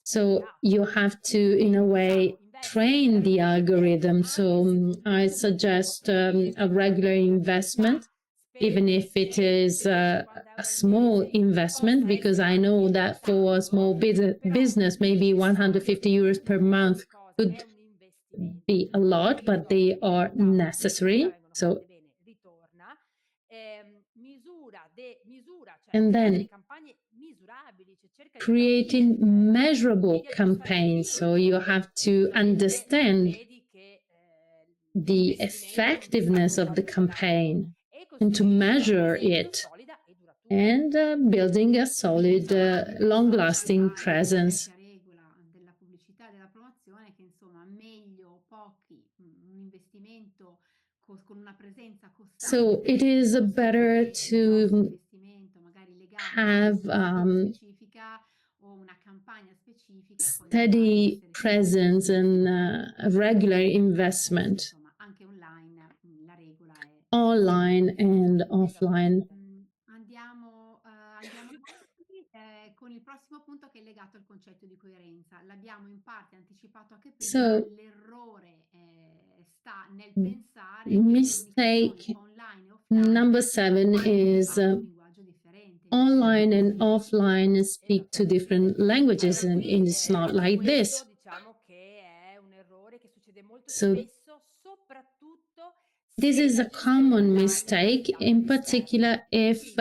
So you have to, in a way, train the algorithm. So I suggest a regular investment, even if it is a small investment, because I know that for a small business, maybe 150 euros per month could be a lot, but they are necessary. So, and then creating measurable campaigns. So you have to understand the effectiveness of the campaign and to measure it, and building a solid, long-lasting presence. So it is better to have specifica o una campagna specifica e poi steady presence and regular investment, insomma anche online la regola è online and offline. Andiamo avanti con il prossimo punto che è legato al concetto di coerenza. L'abbiamo in parte anticipato anche prima, So l'errore sta nel pensare che le mistake comunicazioni online e offline number 7 is un linguaggio differente. online and offline speak two different languages, and it's not like questo this. diciamo che è un errore che succede molto So spesso, soprattutto this se is la a common mistake, in particular if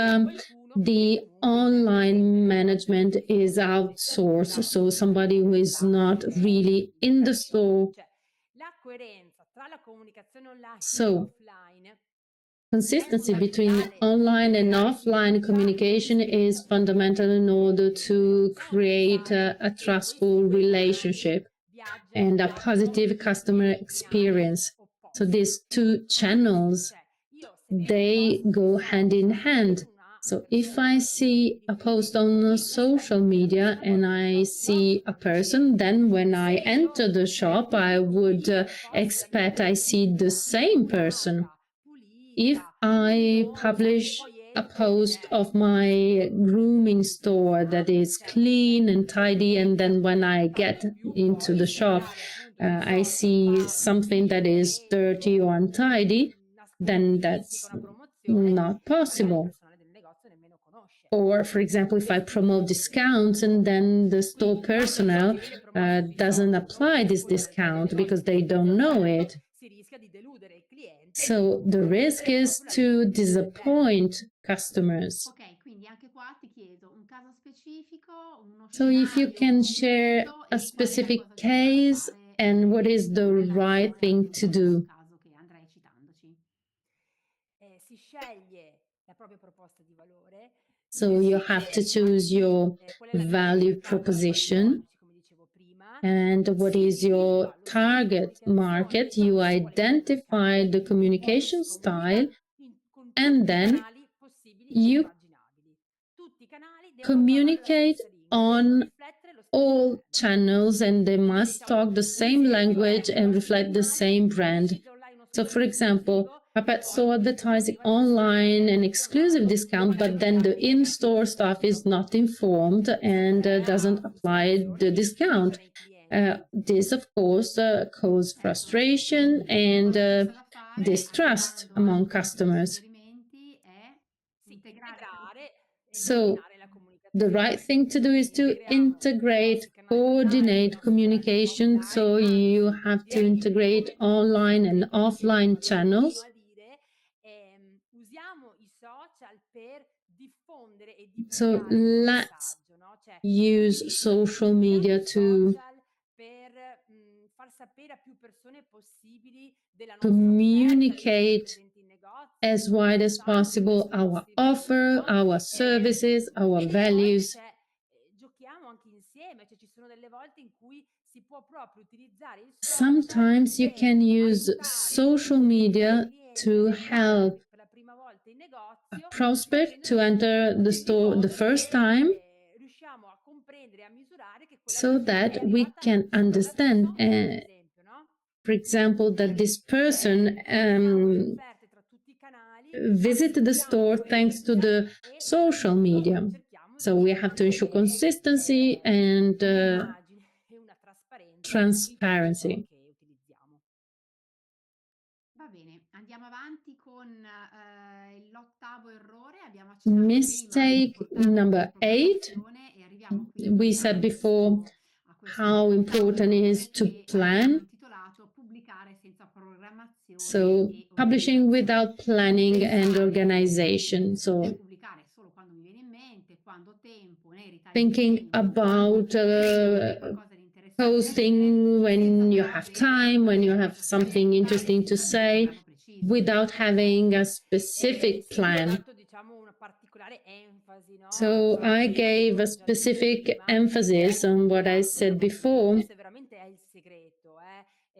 the online management is outsourced, so somebody who is not really in the store. Cioè, la coerenza tra la comunicazione online e So offline consistency between online and offline communication is fundamental in order to create a trustful relationship and a positive customer experience. So these two channels, they go hand in hand. So if I see a post on social media and I see a person, then when I enter the shop, I would expect I see the same person. If I publish a post of my grooming store that is clean and tidy, and then when I get into the shop, I see something that is dirty or untidy, then that's not possible. Or, for example, if I promote discounts and then the store personnel doesn't apply this discount because they don't know it. So the risk is to disappoint customers. Ok, quindi anche qua ti chiedo un caso specifico, uno So if you can share a specific case and what is the right thing to do. Caso che andrai citandoci. Si sceglie la propria proposta di valore. So you have to choose your value proposition and what is your target market. You identify the communication style and then you communicate on all channels, and they must talk the same language and reflect the same brand. So, for example, a pet store advertising online an exclusive discount, but then the in-store staff is not informed and doesn't apply the discount. This, of course, causes frustration and distrust among customers. So, the right thing to do is to integrate, coordinate communication. So you have to integrate online and offline channels. So let's use social media to communicate as wide as possible our offer, our services, our values. Sometimes you can use social media to help a prospect to enter the store the first time, so that we can understand, for example, that this person visited the store thanks to the social media. So we have to ensure consistency and transparency. Va bene, andiamo avanti con l'ottavo errore. Abbiamo Mistake number 8. We said before how important it is to plan. So publishing without planning and organization. So thinking about posting when you have time, when you have something interesting to say, without having a specific plan. So I gave a specific emphasis on what I said before.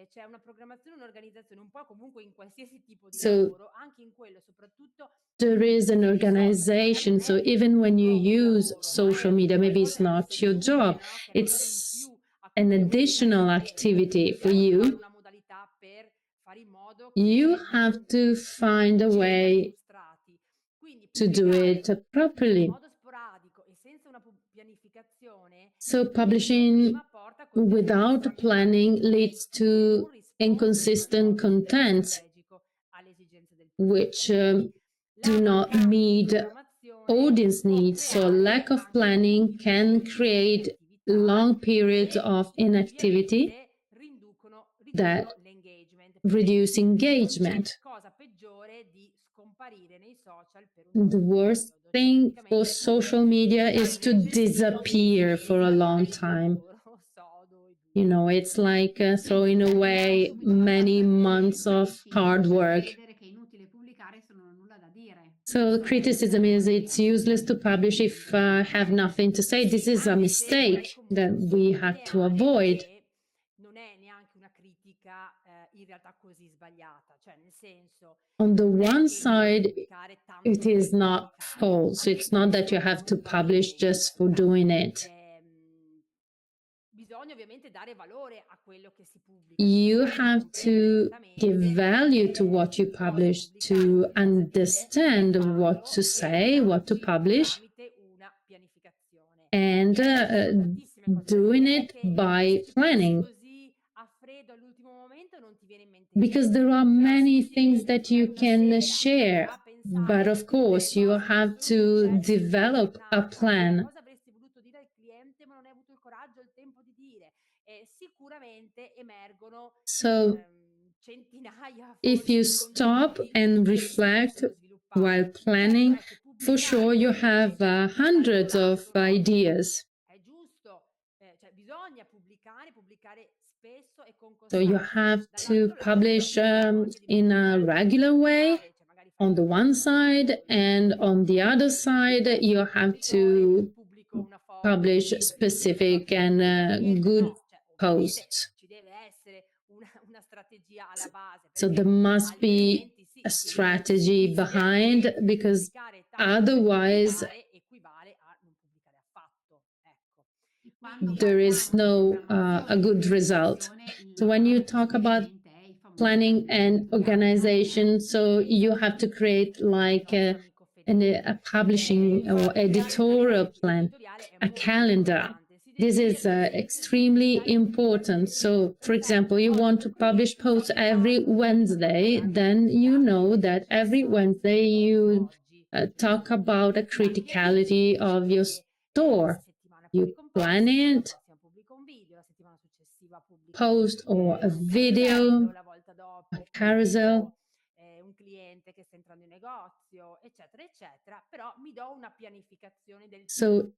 c'è una programmazione, un'organizzazione, un po' comunque in qualsiasi tipo di So lavoro, anche in quello soprattutto there is an sui social, che magari organization. non So è even when you proprio use lavoro, ma social è un media, maybe it's qualcosa di not your semplice, job, no? Che è qualcosa in it's più a cui an devo dedicare additional del tempo. activity for Dobbiamo trovare you. una modalità per fare in modo You che have non to find a ci rendiamo way frustrati. Quindi to do pubblicare it in properly. modo sporadico e senza una pianificazione So il publishing problema porta a contenuti without planning leads che non to rispondono inconsistent al desiderio content, strategico, alle esigenze del pubblico. which Quindi do la not mancanza di meet programmazione audience può needs. So creare lack of anche planning dei can periodi create di inattività long periods che of inactivity ovviamente riducono that l'engagement, reduce non c'è engagement. cosa peggiore di scomparire nei social per un The certo worst periodo, cioè thing for praticamente social media diventare is un to recensino dei disappear for a film long di time. lavoro sodo e You duro. know, it's like throwing Quindi togliamo away subito la many carta months d'argento of e ci hard facciamo work. credere che è inutile pubblicare se non ho nulla da dire. So the Questo è criticism is it's useless to publish if have nothing to say. This Sì, is a anche se vorrei mistake that comunque we have to sottolineare avoid. che non è neanche una critica in realtà così sbagliata, cioè nel senso On the non è one che bisogna side, pubblicare tanto it is per not pubblicare, false. anche It's not that you questo have to non va publish bene in just for realtà. doing it. Bisogna ovviamente dare valore a quello che si pubblica, You bisogna have comprendere to give esattamente value to what you cosa publish, pubblicare, to che cosa dire understand e what to farlo say, what to publish, tramite una pianificazione. and E ci sono tantissime cose da doing dire. Non è it che by se ci pensi planning. così a freddo all'ultimo momento non ti viene in mente Because there niente, are però se many tu ti things metti that you una can sera share, a but pensare of a tutte le course you cose che ti have sono to successe in quella develop a giornata, plan. cosa avresti voluto dire al cliente ma non hai avuto il coraggio, il tempo di dire, sicuramente emergono So centinaia if forse you di stop contenuti and che si reflect possono while sviluppare. Certo planning, è che for sure pubblicare you invece have hundreds of dall'intanto, no? ideas. È giusto, cioè bisogna pubblicare spesso e con So you costanza. have to Dall'altro lato però publish cerchiamo anche di in a pubblicare quando regular bisogna way pubblicare, cioè magari fai on the una one foto ogni side, tanto, il and classico on the other side post you have imprenditore, to pubblico una foto publish di una specific sorta di and cliente. good No, cioè ovviamente posts. ci deve essere una strategia alla base, So there perché must be altrimenti sì, a si strategy rischia che behind, because pubblicare tanto per otherwise pubblicare equivale a non pubblicare affatto. Ecco. E quando Quindi there is parliamo di no a programmazione e good result. pianificazione, So when la you parola talk che viene in about mente è il famoso planning calendario and editoriale, no? organization, so you have to create like nostro amico a publishing or il editorial calendario plan, editoriale è a molto calendar. importante. Si This is decide ad esempio di extremely dare important. So, for example, you want to publish posts every Wednesday, then you know that every Wednesday you talk about a criticality of your questa store. settimana You pubblico un plan post, la it, prossima pubblico un video, la settimana successiva pubblico post or a un carrello, video, la volta a dopo carousel. pubblico un cliente che sta entrando in negozio, eccetera, eccetera, però mi do una pianificazione So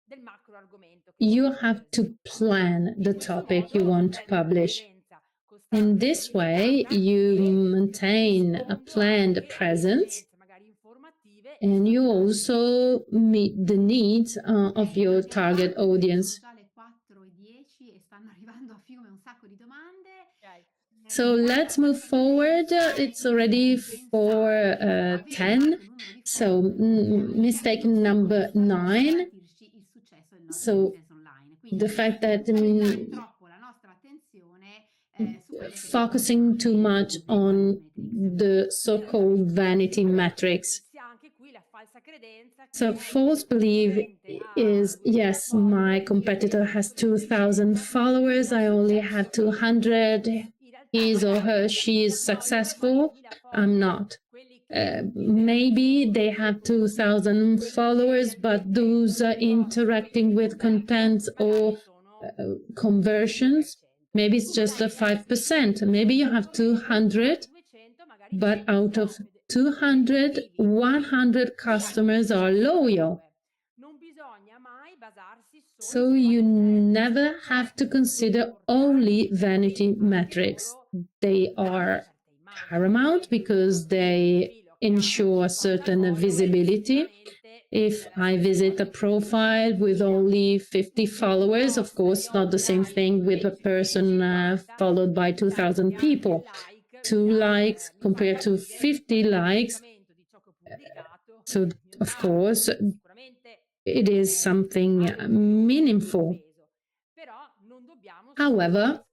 del macro argomento che you voglio have to sviluppare. plan In the questo topic you modo want to mantengo una publish. presenza In costante e this way, pianificata you e maintain a rispondo planned anche alle presence, esigenze magari informative e and you strategiche. also meet the needs of your target Sono audience. già le 4:10 e stanno arrivando a fiume un sacco di domande. Okay. So let's Intanto move faccio a te forward. pensare It's already pensare che avere un 10. alto numero di So follower mistake non sia number questo a 9. garantirci il successo del nostro So business online. the Quindi fact that focalizzare troppo la nostra attenzione su quelle che sono le focusing too much vanity on metrics. the so-called vanity metrics. Si ha anche qui la falsa credenza So che false il belief concorrente ha is, 2000 yes, my follower e competitor io has solo 2,000 500, followers. quindi ho I only have successo io. 200. In realtà His or magari her, she is no, io ho quei successful. 2000 I'm follower, not. quelli che Maybe interagiscono they con i have 2,000 followers, but those interacting with contents or magari sono conversions, 2%. maybe it's just a 5%. Maybe you have 200, 200 magari but 100 out of sono 200, effettivi. 100 customers are loyal. Non bisogna mai basarsi solo So su you qualità. never have to consider only vanity metrics. They are paramount because they ensure certain visibility, If I visit a profile with only 50 followers, of course, not the same thing with a person followed by 2,000 people. 2 likes compared to 50 likes. So, of course, it is something meaningful. However,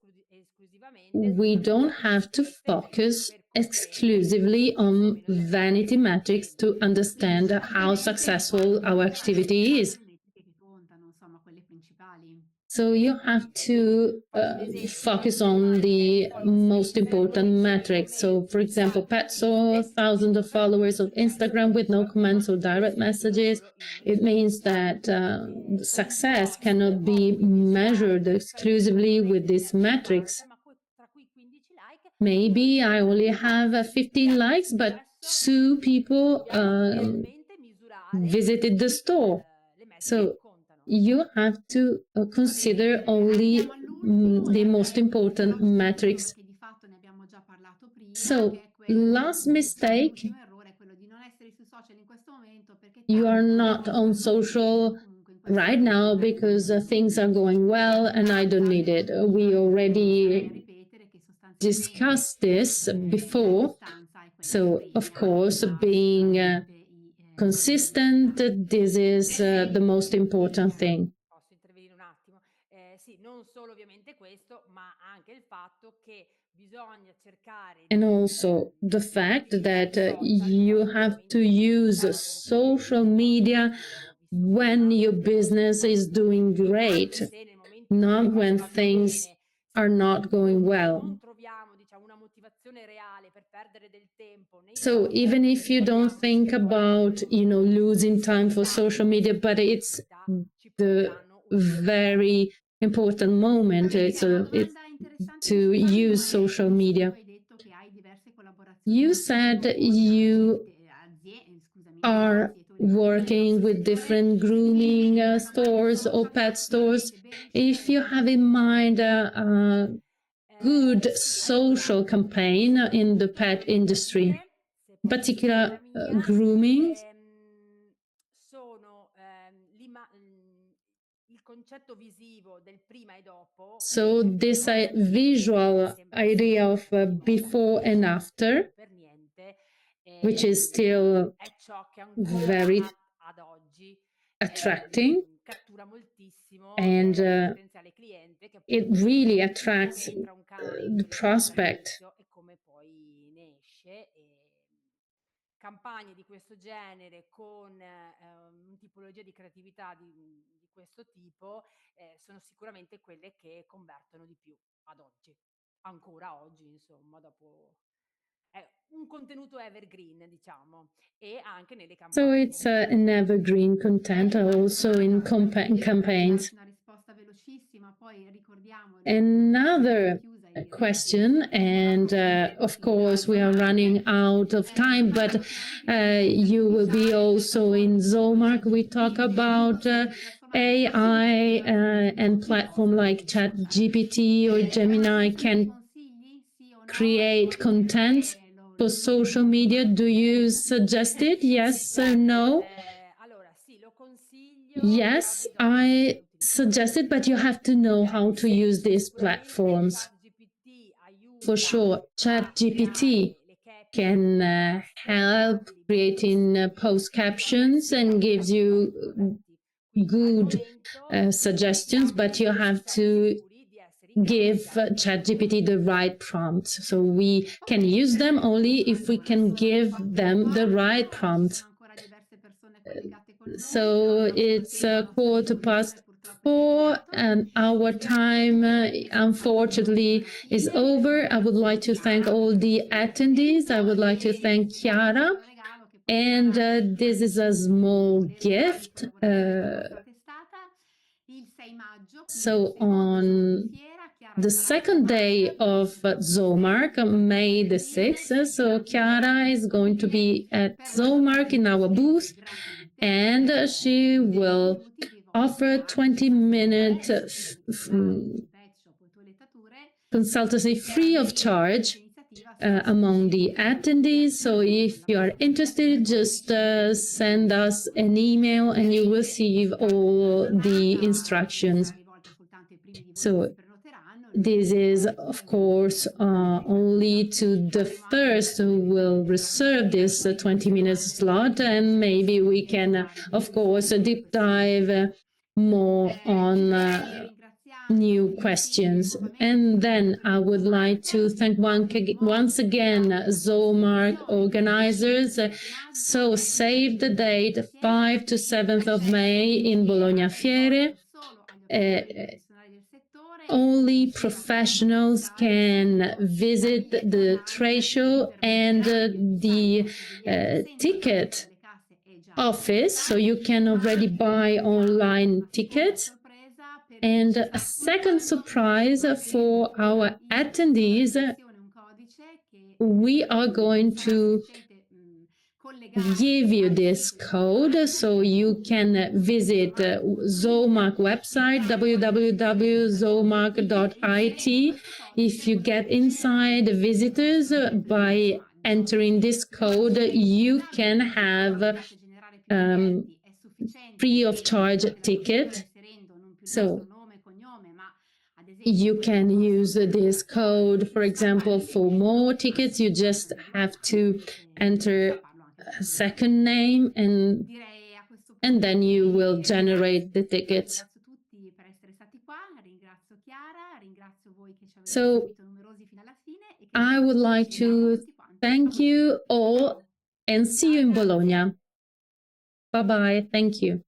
we don't have to focus exclusively on vanity metrics to understand how successful our activity is. So you have to focus on the most important metrics. So, for example, Pat saw thousands of followers on Instagram with no comments or direct messages. It means that success cannot be measured exclusively with these metrics. Maybe I only have 15 likes, but 2 people visited the store. So you have to consider only the most important metrics. So, last mistake, you are not on social right now because things are going well and I don't need it. We already discussed this before. So, of course, being consistent, this is the most important thing. Posso intervenire un attimo? Sì, non solo ovviamente questo, ma anche il fatto che bisogna cercare and also the fact that you have to use social media when your business is doing great, not when things are not going well. So even if you don't think about, losing time for social media, but it's the very important moment to use social media. You said you are working with different grooming stores or pet stores. If you have in mind a good social campaign in the pet industry, in particular grooming, so this visual idea of before and after, which is still very attracting, and it really attracts the prospect. Campagne di questo genere con tipologia di creatività di questo tipo sono sicuramente quelle che convertono di più ad oggi, ancora oggi, insomma, dopo è un contenuto evergreen, diciamo, e anche nelle campagne. So it's an evergreen content also in campaigns. Another question, and of course we are running out of time, but you will be also in Zoomark. We talk about AI and platform like ChatGPT or Gemini can create content for social media. Do you suggest it? Yes or no? Yes, I suggest it, but you have to know how to use these platforms. For sure, ChatGPT can help creating post captions and gives you good suggestions, but you have to give ChatGPT the right prompts. So we can use them only if we can give them the right prompts. So it's 4:15 and our time unfortunately is over. I would like to thank all the attendees. I would like to thank Chiara, and this is a small gift. So on the second day of Zoomark, May the 6th, so Chiara is going to be at Zoomark in our booth, and she will offer 20-minute consultancy free of charge among the attendees. So if you are interested, just send us an email and you will receive all the instructions. So this is, of course, only to the first who will reserve this 20-minute slot, and maybe we can, of course, deep dive more on new questions. And then I would like to thank once again Zoomark organizers. So save the date, 5 to 7th of May in Bologna Fiere. Only professionals can visit the trade show and the ticket office, so you can already buy online tickets. And a second surprise for our attendees, we are going to give you this code so you can visit Zoomark website, www.zoomark.it. If you get inside visitors by entering this code, you can have free of charge ticket. So you can use this code, for example, for more tickets. You just have to enter a second name and then you will generate the tickets. So I would like to thank you all and see you in Bologna. Bye-bye. Thank you.